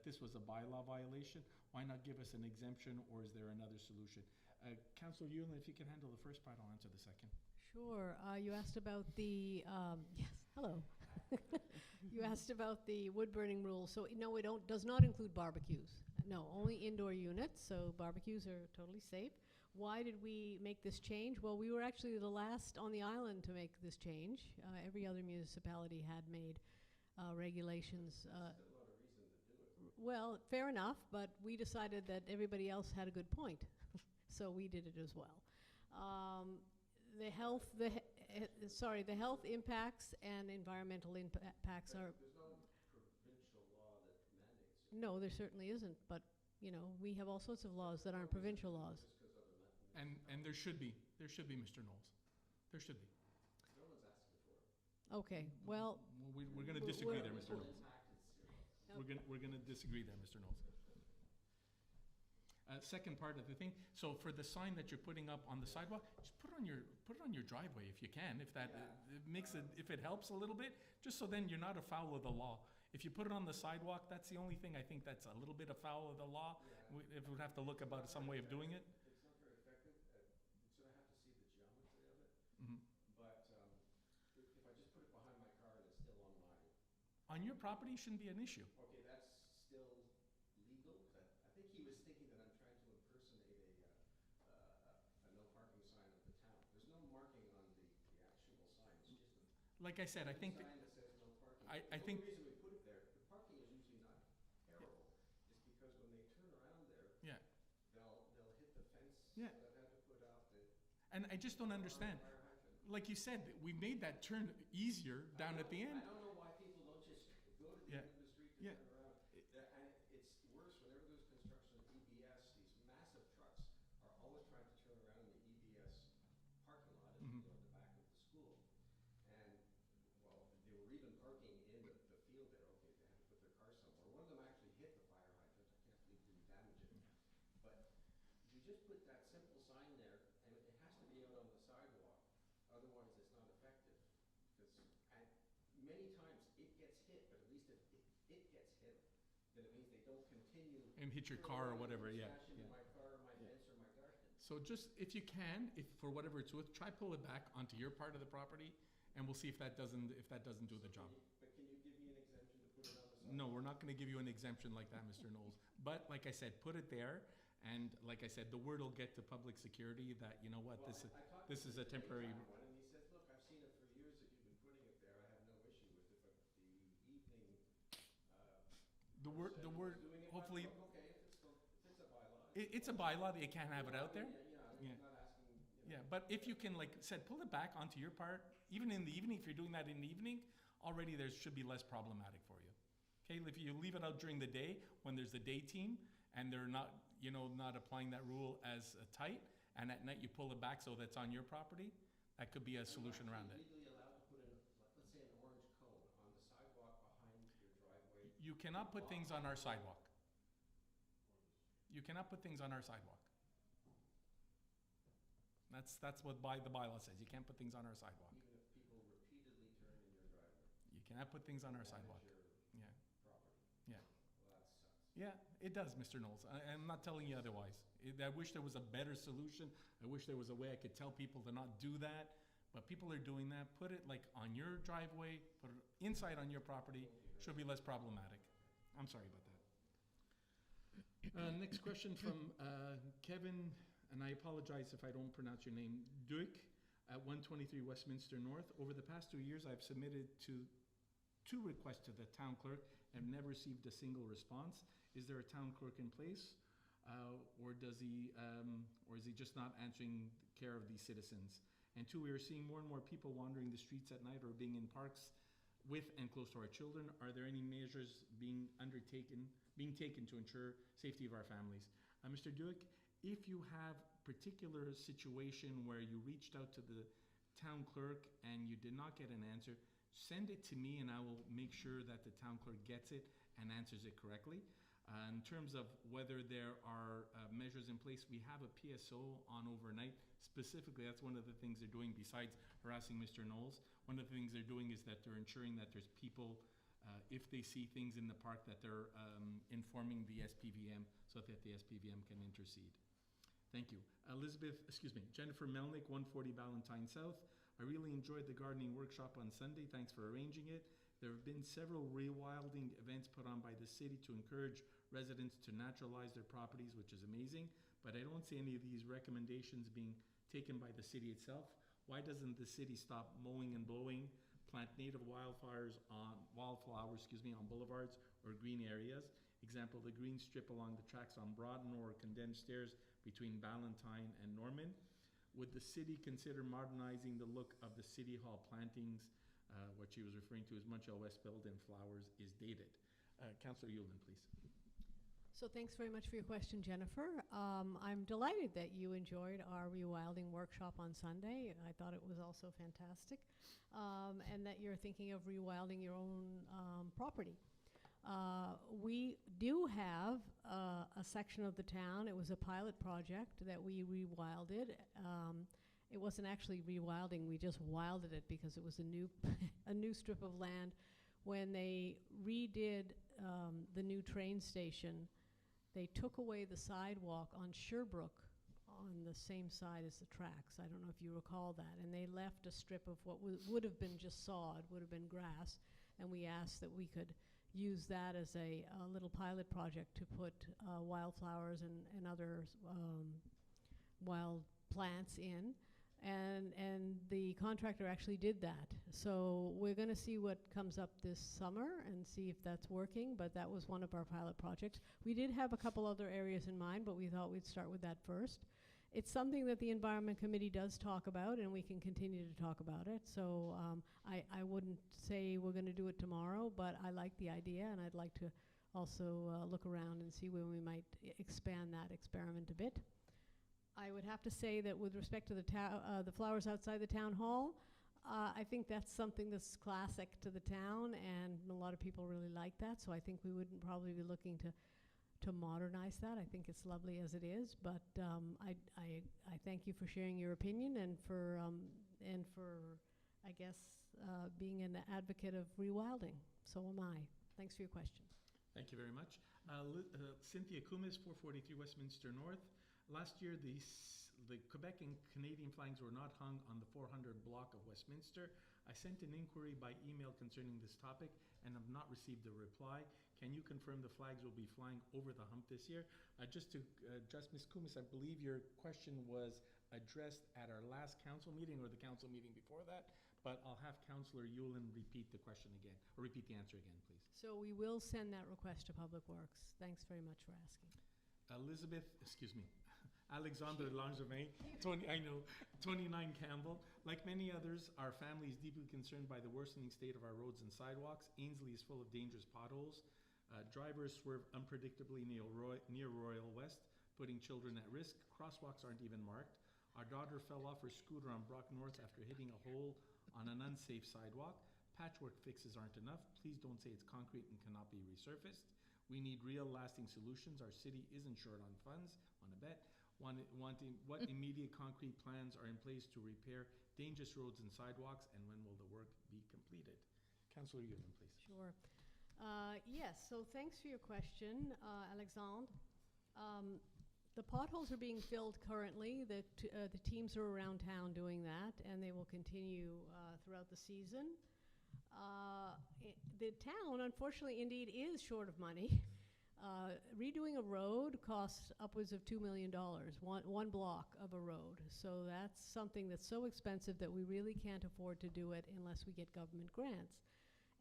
this was a bylaw violation. Why not give us an exemption, or is there another solution? Councillor Yulin, if you can handle the first part, I'll answer the second. Sure. You asked about the, yes, hello. You asked about the wood burning rule. So no, it does not include barbecues. No, only indoor units, so barbecues are totally safe. Why did we make this change? Well, we were actually the last on the island to make this change. Every other municipality had made regulations. Still not a reason to do it. Well, fair enough, but we decided that everybody else had a good point, so we did it as well. The health impacts and environmental impacts are. There's no provincial law that mandates it. No, there certainly isn't, but, you know, we have all sorts of laws that aren't provincial laws. Just 'cause other And there should be, Mr. Knowles. There should be. no one's asking for it. Okay, well. We're gonna disagree there, Mr. Full Knowles. impact is zero. We're gonna disagree there, Mr. Knowles. Second part of the thing, so for the sign that you're putting up on the sidewalk, just put it on your driveway if you can, if that, it makes it, if it helps a little bit, just so then you're not afoul of the law. If you put it on the sidewalk, that's the only thing I think that's a little bit afoul of the law. If we'd have to look about some way of doing it. It's not very effective. So I have to see the geometry of it. Mhm. But if I just put it behind my car and it's still on mine, On your property shouldn't be an issue. okay, that's still legal? 'Cause I think he was thinking that I'm trying to impersonate a no parking sign of the town. There's no marking on the actual sign. It's just a Like I said, I think, sign that says no parking. I The think- only reason we put it there, the parking is usually not terrible, is because when they turn around there, yeah, they'll hit the fence. Yeah. So I've had to put out the and I just don't understand. fire hydrant. Like you said, we made that turn easier down at the end. I don't know why people don't just go to the Yeah. end of the street to Yeah. turn around. And it's worse, whenever there's construction of EBS, these massive trucks are always trying to turn around in the EBS parking lot, Mhm. the back of the school. And, well, they were even parking in the field there, okay, they had to put their car somewhere. One of them actually hit the fire hydrant, I can't believe it didn't damage it. But you just put that simple sign there, and it has to be out on the sidewalk, otherwise it's not effective. And many times it gets hit, but at least if it gets hit, then it means they don't continue. And hit your turn car or around whatever, and yeah, Smash into yeah. my car, my Yeah. fence, or my garden. So just, if you can, if for whatever it's worth, try pull it back onto your part of the property, and we'll see if that doesn't do the job. But can you give me an exemption to put it on the sidewalk? No, we're not gonna give you an exemption like that, Mr. Knowles. But like I said, put it there, and like I said, the word will get to public security that, you know what, Well, this is, I talked this to is a temporary. daytime one, and he says, look, I've seen it for years that you've been putting it there, I have no issue with it, but the evening, The word, person was doing it by hopefully, the book. Okay, if it's a bylaw. it's a bylaw that you can't have it out there. Yeah, Yeah. I'm not asking, Yeah, but if you can, like I said, pull it back onto your part, even in the evening, if you're doing that in the evening, already there should be less problematic for you. Okay, if you leave it out during the day, when there's the day team, and they're not, not applying that rule as tight, and at night you pull it back so that's on your property, that could be a solution around it. legally allowed to put in, let's say, an orange cone on the sidewalk behind your driveway. You cannot put things on our sidewalk. You cannot put things on our sidewalk. That's what the bylaw says, you can't put things on our sidewalk. Even if people repeatedly turn in your driveway. You cannot put things on our Damage sidewalk. your Yeah. property. Yeah. Well, that sucks. Yeah, it does, Mr. Knowles. I'm not telling you otherwise. I wish there was a better solution. I wish there was a way I could tell people to not do that, but people are doing that. Put it like on your driveway, put it inside on your property, should be less problematic. I'm sorry about that. Next question from Kevin, and I apologize if I don't pronounce your name, Duik, at 123 Westminster North. Over the past 2 years, I've submitted two requests to the town clerk and never received a single response. Is there a town clerk in place, or is he just not answering care of these citizens? And two, we are seeing more and more people wandering the streets at night or being in parks with and close to our children. Are there any measures being taken to ensure safety of our families? Mr. Duick, if you have particular situation where you reached out to the town clerk and you did not get an answer, send it to me and I will make sure that the town clerk gets it and answers it correctly. In terms of whether there are measures in place, we have a PSO on overnight. Specifically, that's one of the things they're doing besides harassing Mr. Knowles. One of the things they're doing is that they're ensuring that there's people, if they see things in the park, that they're informing the SPVM so that the SPVM can intercede. Thank you. Jennifer Melnick, 140 Valentine South. I really enjoyed the gardening workshop on Sunday. Thanks for arranging it. There have been several rewilding events put on by the city to encourage residents to naturalize their properties, which is amazing, but I don't see any of these recommendations being taken by the city itself. Why doesn't the city stop mowing and blowing, plant native wildflowers on boulevards or green areas? Example, the green strip along the tracks on Broughton or condensed stairs between Ballantyne and Norman. Would the city consider modernizing the look of the city hall plantings? What she was referring to as Montreal-West built-in flowers is dated. Councillor Yulin, please. So thanks very much for your question, Jennifer. I'm delighted that you enjoyed our rewilding workshop on Sunday. I thought it was also fantastic, and that you're thinking of rewilding your own property. We do have a section of the town. It was a pilot project that we rewilded. It wasn't actually rewilding, we just wilded it because it was a new a new strip of land. When they redid the new train station, they took away the sidewalk on Sherbrooke on the same side as the tracks. I don't know if you recall that. And they left a strip of what would have been just sod, would have been grass, and we asked that we could use that as a little pilot project to put wildflowers and other wild plants in. And the contractor actually did that. So we're going to see what comes up this summer and see if that's working, but that was one of our pilot projects. We did have a couple other areas in mind, but we thought we'd start with that first. It's something that the Environment Committee does talk about, and we can continue to talk about it. So I wouldn't say we're going to do it tomorrow, but I like the idea, and I'd like to also look around and see where we might expand that experiment a bit. I would have to say that with respect to the flowers outside the town hall, I think that's something that's classic to the town, and a lot of people really like that, so I think we wouldn't probably be looking to modernize that. I think it's lovely as it is, but I thank you for sharing your opinion and for I guess being an advocate of rewilding. So am I. Thanks for your question. Thank you very much. Cynthia Kumis, 443 Westminster North. Last year, the Quebec and Canadian flags were not hung on the 400 block of Westminster. I sent an inquiry by email concerning this topic and have not received a reply. Can you confirm the flags will be flying over the hump this year? Just to address Ms. Kumis, I believe your question was addressed at our last council meeting or the council meeting before that, but I'll have Councillor Yulin repeat the question again, or repeat the answer again, please. So we will send that request to Public Works. Thanks very much for asking. Alexander Langevin, 29 Campbell. Like many others, our family is deeply concerned by the worsening state of our roads and sidewalks. Ainsley is full of dangerous potholes. Drivers swerve unpredictably near Royal West, putting children at risk. Crosswalks aren't even marked. Our daughter fell off her scooter on Brock North after hitting a hole on an unsafe sidewalk. Patchwork fixes aren't enough. Please don't say it's concrete and cannot be resurfaced. We need real lasting solutions. Our city isn't short on funds, on a bet. What immediate concrete plans are in place to repair dangerous roads and sidewalks, and when will the work be completed? Councillor Yulin, please. Sure. Yes, so thanks for your question, Alexandre. The potholes are being filled currently. The teams are around town doing that, and they will continue throughout the season. The town, unfortunately, indeed, is short of money. Redoing a road costs upwards of $2 million, one block of a road. So that's something that's so expensive that we really can't afford to do it unless we get government grants.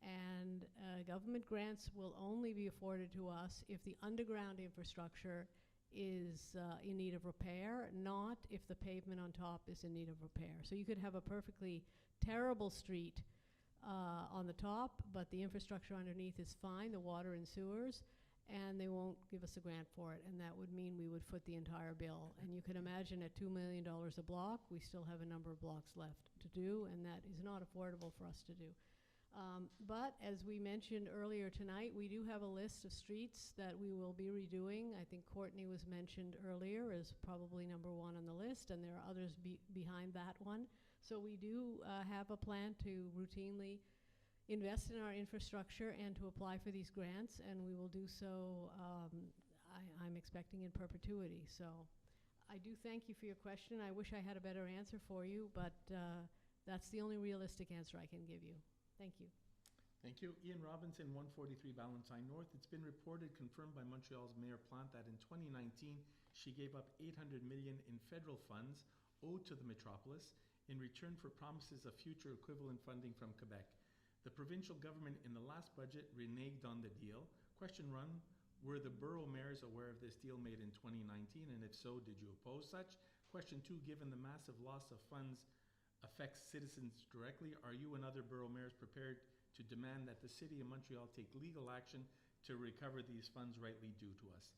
And government grants will only be afforded to us if the underground infrastructure is in need of repair, not if the pavement on top is in need of repair. So you could have a perfectly terrible street on the top, but the infrastructure underneath is fine, the water and sewers, and they won't give us a grant for it, and that would mean we would foot the entire bill. And you can imagine at $2 million a block, we still have a number of blocks left to do, and that is not affordable for us to do. But as we mentioned earlier tonight, we do have a list of streets that we will be redoing. I think Courtney was mentioned earlier as probably number one on the list, and there are others behind that one. So we do have a plan to routinely invest in our infrastructure and to apply for these grants, and we will do so, I'm expecting in perpetuity. So I do thank you for your question. I wish I had a better answer for you, but that's the only realistic answer I can give you. Thank you. Thank you. Ian Robinson, 143 Ballantyne North. It's been reported, confirmed by Montreal's Mayor Plante, that in 2019, she gave up $800 million in federal funds owed to the metropolis in return for promises of future equivalent funding from Quebec. The provincial government in the last budget reneged on the deal. Question 1, were the borough mayors aware of this deal made in 2019, and if so, did you oppose such? Question 2, given the massive loss of funds affects citizens directly, are you and other borough mayors prepared to demand that the City of Montreal take legal action to recover these funds rightly due to us?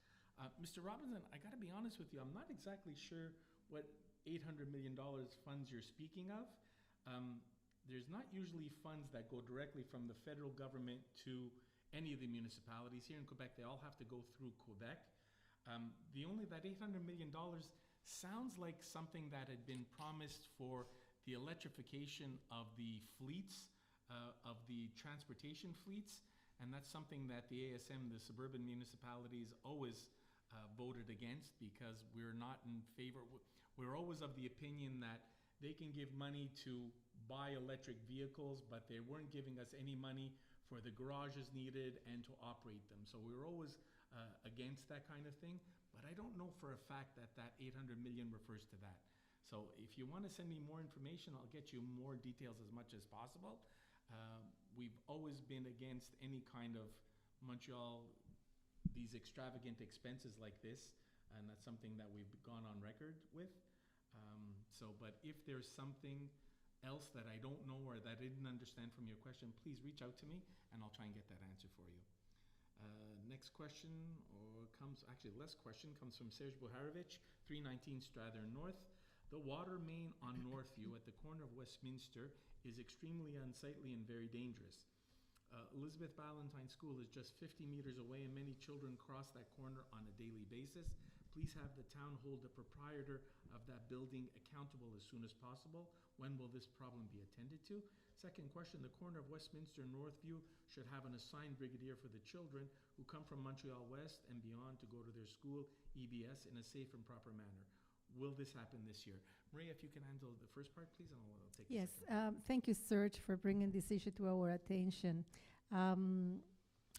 Mr. Robinson, I gotta be honest with you, I'm not exactly sure what $800 million funds you're speaking of. There's not usually funds that go directly from the federal government to any of the municipalities. Here in Quebec, they all have to go through Quebec. That $800 million sounds like something that had been promised for the electrification of the fleets, of the transportation fleets, and that's something that the ASM, the suburban municipalities, always voted against, because we're not in favor. We're always of the opinion that they can give money to buy electric vehicles, but they weren't giving us any money for the garages needed and to operate them. So we were always against that kind of thing, but I don't know for a fact that that $800 million refers to that. So if you want to send me more information, I'll get you more details as much as possible. We've always been against any kind of Montreal, these extravagant expenses like this, and that's something that we've gone on record with. But if there's something else that I don't know or that I didn't understand from your question, please reach out to me and I'll try and get that answer for you. Next question, last question comes from Serge Buharovich, 319 Strathern North. The water main on Northview at the corner of Westminster is extremely unsightly and very dangerous. Elizabeth Ballantyne School is just 50 meters away and many children cross that corner on a daily basis. Please have the town hold the proprietor of that building accountable as soon as possible. When will this problem be attended to? Second question, the corner of Westminster and Northview should have an assigned brigadier for the children who come from Montreal-West and beyond to go to their school, EBS, in a safe and proper manner. Will this happen this year? Maria, if you can handle the first part, please, and I'll take the second. Thank you, Serge, for bringing this issue to our attention.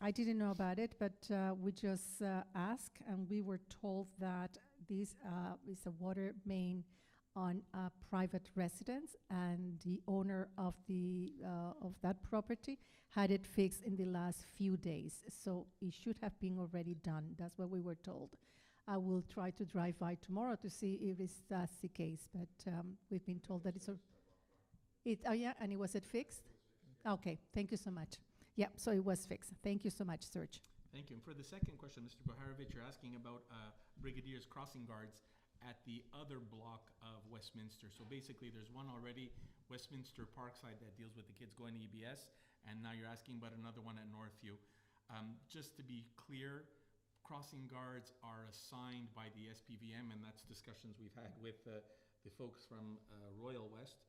I didn't know about it, but we just asked, and we were told that this is a water main on a private residence, and the owner of that property had it fixed in the last few days. So it should have been already done. That's what we were told. I will try to drive by tomorrow to see if that's the case, but we've been told that it's and it was fixed? Okay, thank you so much. Yeah, so it was fixed. Thank you so much, Serge. Thank you. And for the second question, Mr. Buharovich, you're asking about Brigadier's crossing guards at the other block of Westminster. So basically, there's one already, Westminster Parkside, that deals with the kids going to EBS, and now you're asking about another one at Northview. Just to be clear, crossing guards are assigned by the SPVM, and that's discussions we've had with the folks from Royal West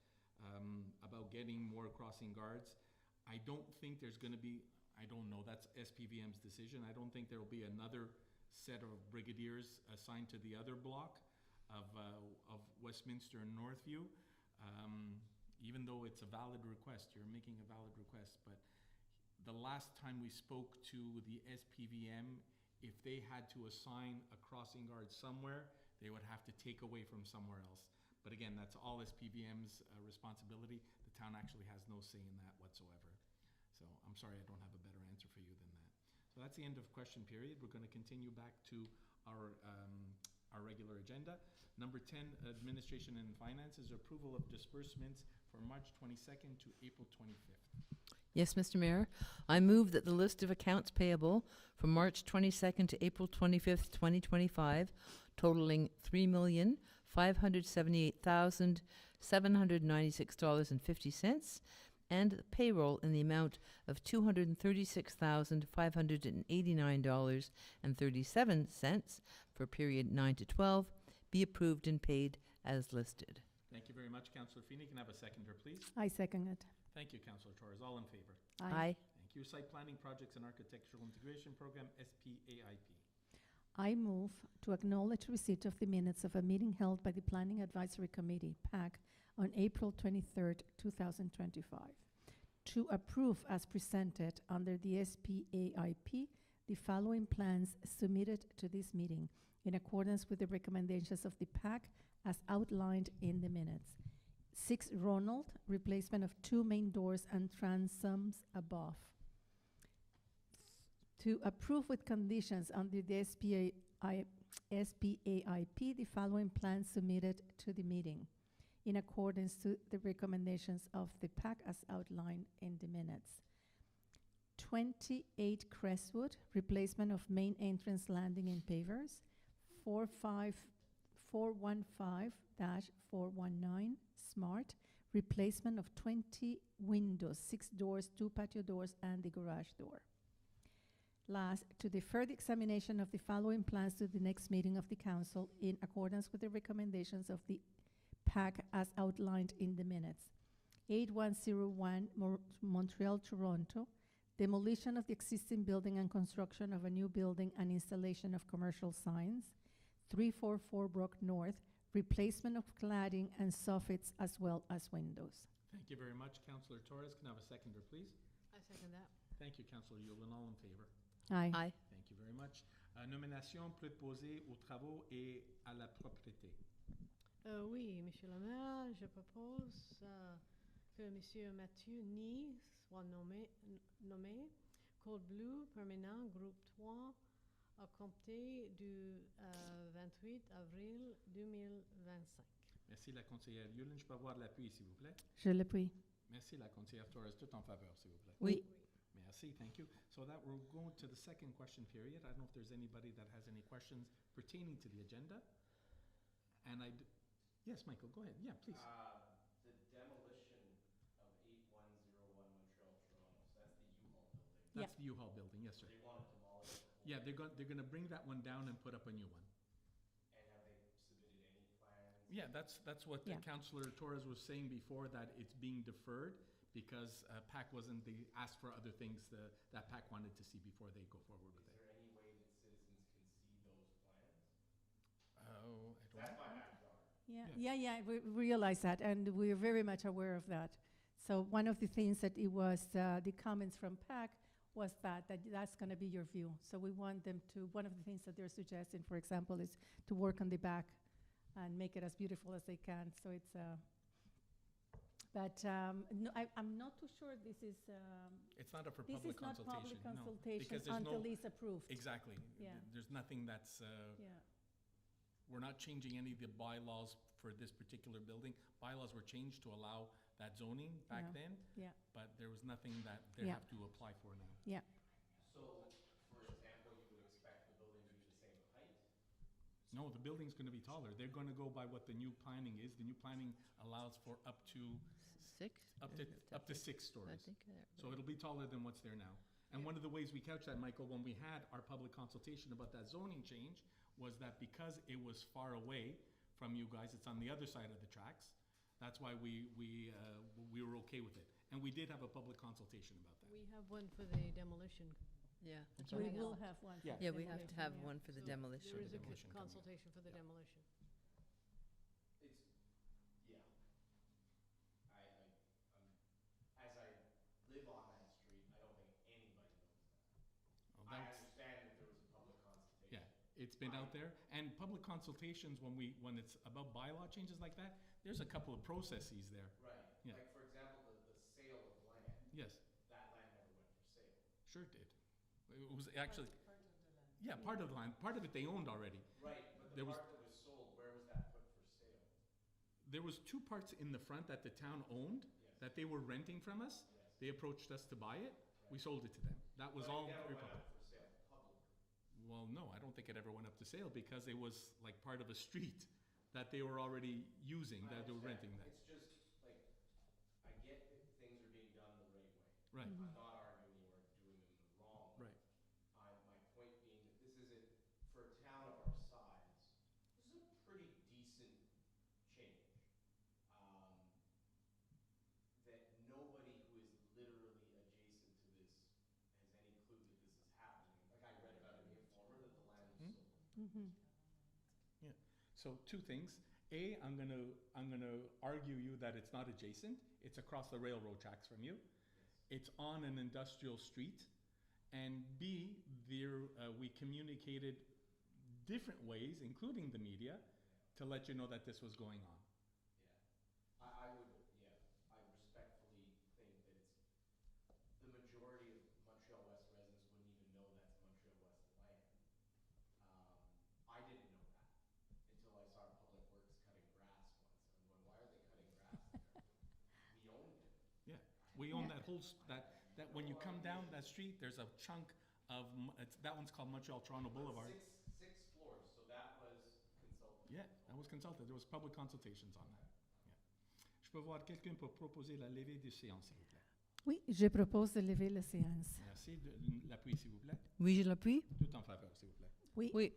about getting more crossing guards. I don't think there's going to be, I don't know, that's SPVM's decision. I don't think there will be another set of brigadiers assigned to the other block of Westminster and Northview. Even though it's a valid request, you're making a valid request, but the last time we spoke to the SPVM, if they had to assign a crossing guard somewhere, they would have to take away from somewhere else. But again, that's all SPVM's responsibility. The town actually has no say in that whatsoever. So I'm sorry, I don't have a better answer for you than that. So that's the end of question period. We're going to continue back to our regular agenda. Number 10, Administration and Finances, approval of disbursements for March 22nd to April 25th. Yes, Mr. Mayor. I move that the list of accounts payable from March 22nd to April 25th, 2025, totaling $3,578,796.50, and payroll in the amount of $236,589.37 for period 9 to 12 be approved and paid as listed. Thank you very much, Councillor Feeney. Can I have a seconder, please? I second it. Thank you, Councillor Torres. All in favor? Aye. Thank you. Site Planning Projects and Architectural Integration Program, SPAIP. I move to acknowledge receipt of the minutes of a meeting held by the Planning Advisory Committee, PAC, on April 23rd, 2025. To approve as presented under the SPAIP the following plans submitted to this meeting in accordance with the recommendations of the PAC as outlined in the minutes. 6 Ronald, replacement of 2 main doors and transoms above. To approve with conditions under the SPAIP the following plans submitted to the meeting in accordance to the recommendations of the PAC as outlined in the minutes. 28 Crestwood, replacement of main entrance landing and pavers. 415-419 Smart, replacement of 20 windows, 6 doors, 2 patio doors, and the garage door. Last, to defer the examination of the following plans to the next meeting of the council in accordance with the recommendations of the PAC as outlined in the minutes. 8101 Montreal, Toronto, demolition of the existing building and construction of a new building and installation of commercial signs. 344 Brook North, replacement of cladding and soffits as well as windows. Thank you very much, Councillor Torres. Can I have a seconder, please? I second that. Thank you, Councillor Yulin. All in favor? Aye. Aye. Thank you very much. Nomination préposée aux travaux et à la propreté. Oui, Monsieur le maire, je propose que Monsieur Mathieu Ni soit nommé Code Bleu permanent groupe 3 à compter du 28 avril 2025. Merci, la conseillère Yulin. Je peux avoir l'appui, s'il vous plaît? Je le puis. Merci, la conseillère Torres. Tout en faveur, s'il vous plaît. Oui. Merci, thank you. So that we'll go to the second question period. I don't know if there's anybody that has any questions pertaining to the agenda. And yes, Michael, go ahead. Yeah, please. The demolition of 8101 Montreal, Toronto. So that's the U-Haul building. That's the U-Haul building, yes, sir. They want to demolish the whole Yeah, thing. they're going to bring that one down and put up a new one. And have they submitted any plans? Yeah, that's what Yeah. Councillor Torres was saying before, that it's being deferred because PAC they asked for other things that PAC wanted to see before they go forward with Is it. there any way that citizens can see those plans? Oh, I don't That's know. my backyard. Yeah, we realize that, and we're very much aware of that. So one of the things that it was, the comments from PAC was that's going to be your view. So we want them to, one of the things that they're suggesting, for example, is to work on the back and make it as beautiful as they can. So it's, but no, I'm not too sure this is, It's not up for this public is not consultation. public no, consultation because there's until no, it's approved. exactly. Yeah. There's nothing that's, Yeah. we're not changing any of the bylaws for this particular building. Bylaws were changed to allow that zoning back Yeah. then, Yeah. but there was nothing that they Yeah. have to apply for now. Yeah. So, for example, you would expect the building to be the same height? No, the building's going to be taller. They're going to go by what the new planning is. The new planning allows for up to 6? up to 6 I stories. think. So it'll be taller than what's there now. And one of the ways we couched that, Michael, when we had our public consultation about that zoning change, was that because it was far away from you guys, it's on the other side of the tracks. That's why we were okay with it. And we did have a public consultation about that. We have one for the demolition. Yeah. that's We right. will have one. for Yeah. Yeah, we have to demolition, have yeah. one for the So demolition. There is a demolition coming up. consultation for the demolition. It's, yeah. As I live on that street, I don't think anybody knows that. Well, I that's- understand that there was a public consultation. Yeah, it's been out there. And public consultations, when it's about bylaw changes like that, there's a couple of processes there. Right. Yeah. Like, for example, the sale of land, Yes, that land never went for sale. sure it did. It was actually, yeah, part of the land. Part of it they owned already. Right, but the There was- part that was sold, where was that put for sale? There was 2 parts in the front that the town owned Yes. that they were renting from us. Yes. They approached us to buy it. We sold it to them. That was But all it never very went public. up for sale publicly. Well, no, I don't think it ever went up to sale because it was like part of a street that they were already using, I that they were understand. renting that. It's just, like, I get that things are being done Right. I'm not arguing you are doing them the wrong way. Right. My point being that this is for a town of our size, this is a pretty decent change. That nobody who is literally adjacent to this has any clue that this is happening. Like I read about it in the Informer that the land was sold. So two things. A, I'm gonna argue you that it's not adjacent. It's across the railroad tracks from you. It's on an industrial street. And B, we communicated different ways, including the media, to let you know that this was going on. I respectfully think that the majority of Montreal West residents wouldn't even know that's Montreal West land. I didn't know that until I saw Public Works cutting grass once. I'm going, why are they cutting grass there? We owned it. Yeah, we own that whole, that when you come down that street, there's a chunk of, that one's called Montreal-Toronto Boulevard. Six floors, so that was consulted. Yeah, that was consulted. There was public consultations on that. Yeah. Je peux voir quelqu'un pour proposer la levée des séances, s'il vous plaît. Oui, je propose de lever la séance. Merci. L'appui, s'il vous plaît. Oui, je l'appuie. Tout en faveur, s'il vous plaît. Oui. Oui.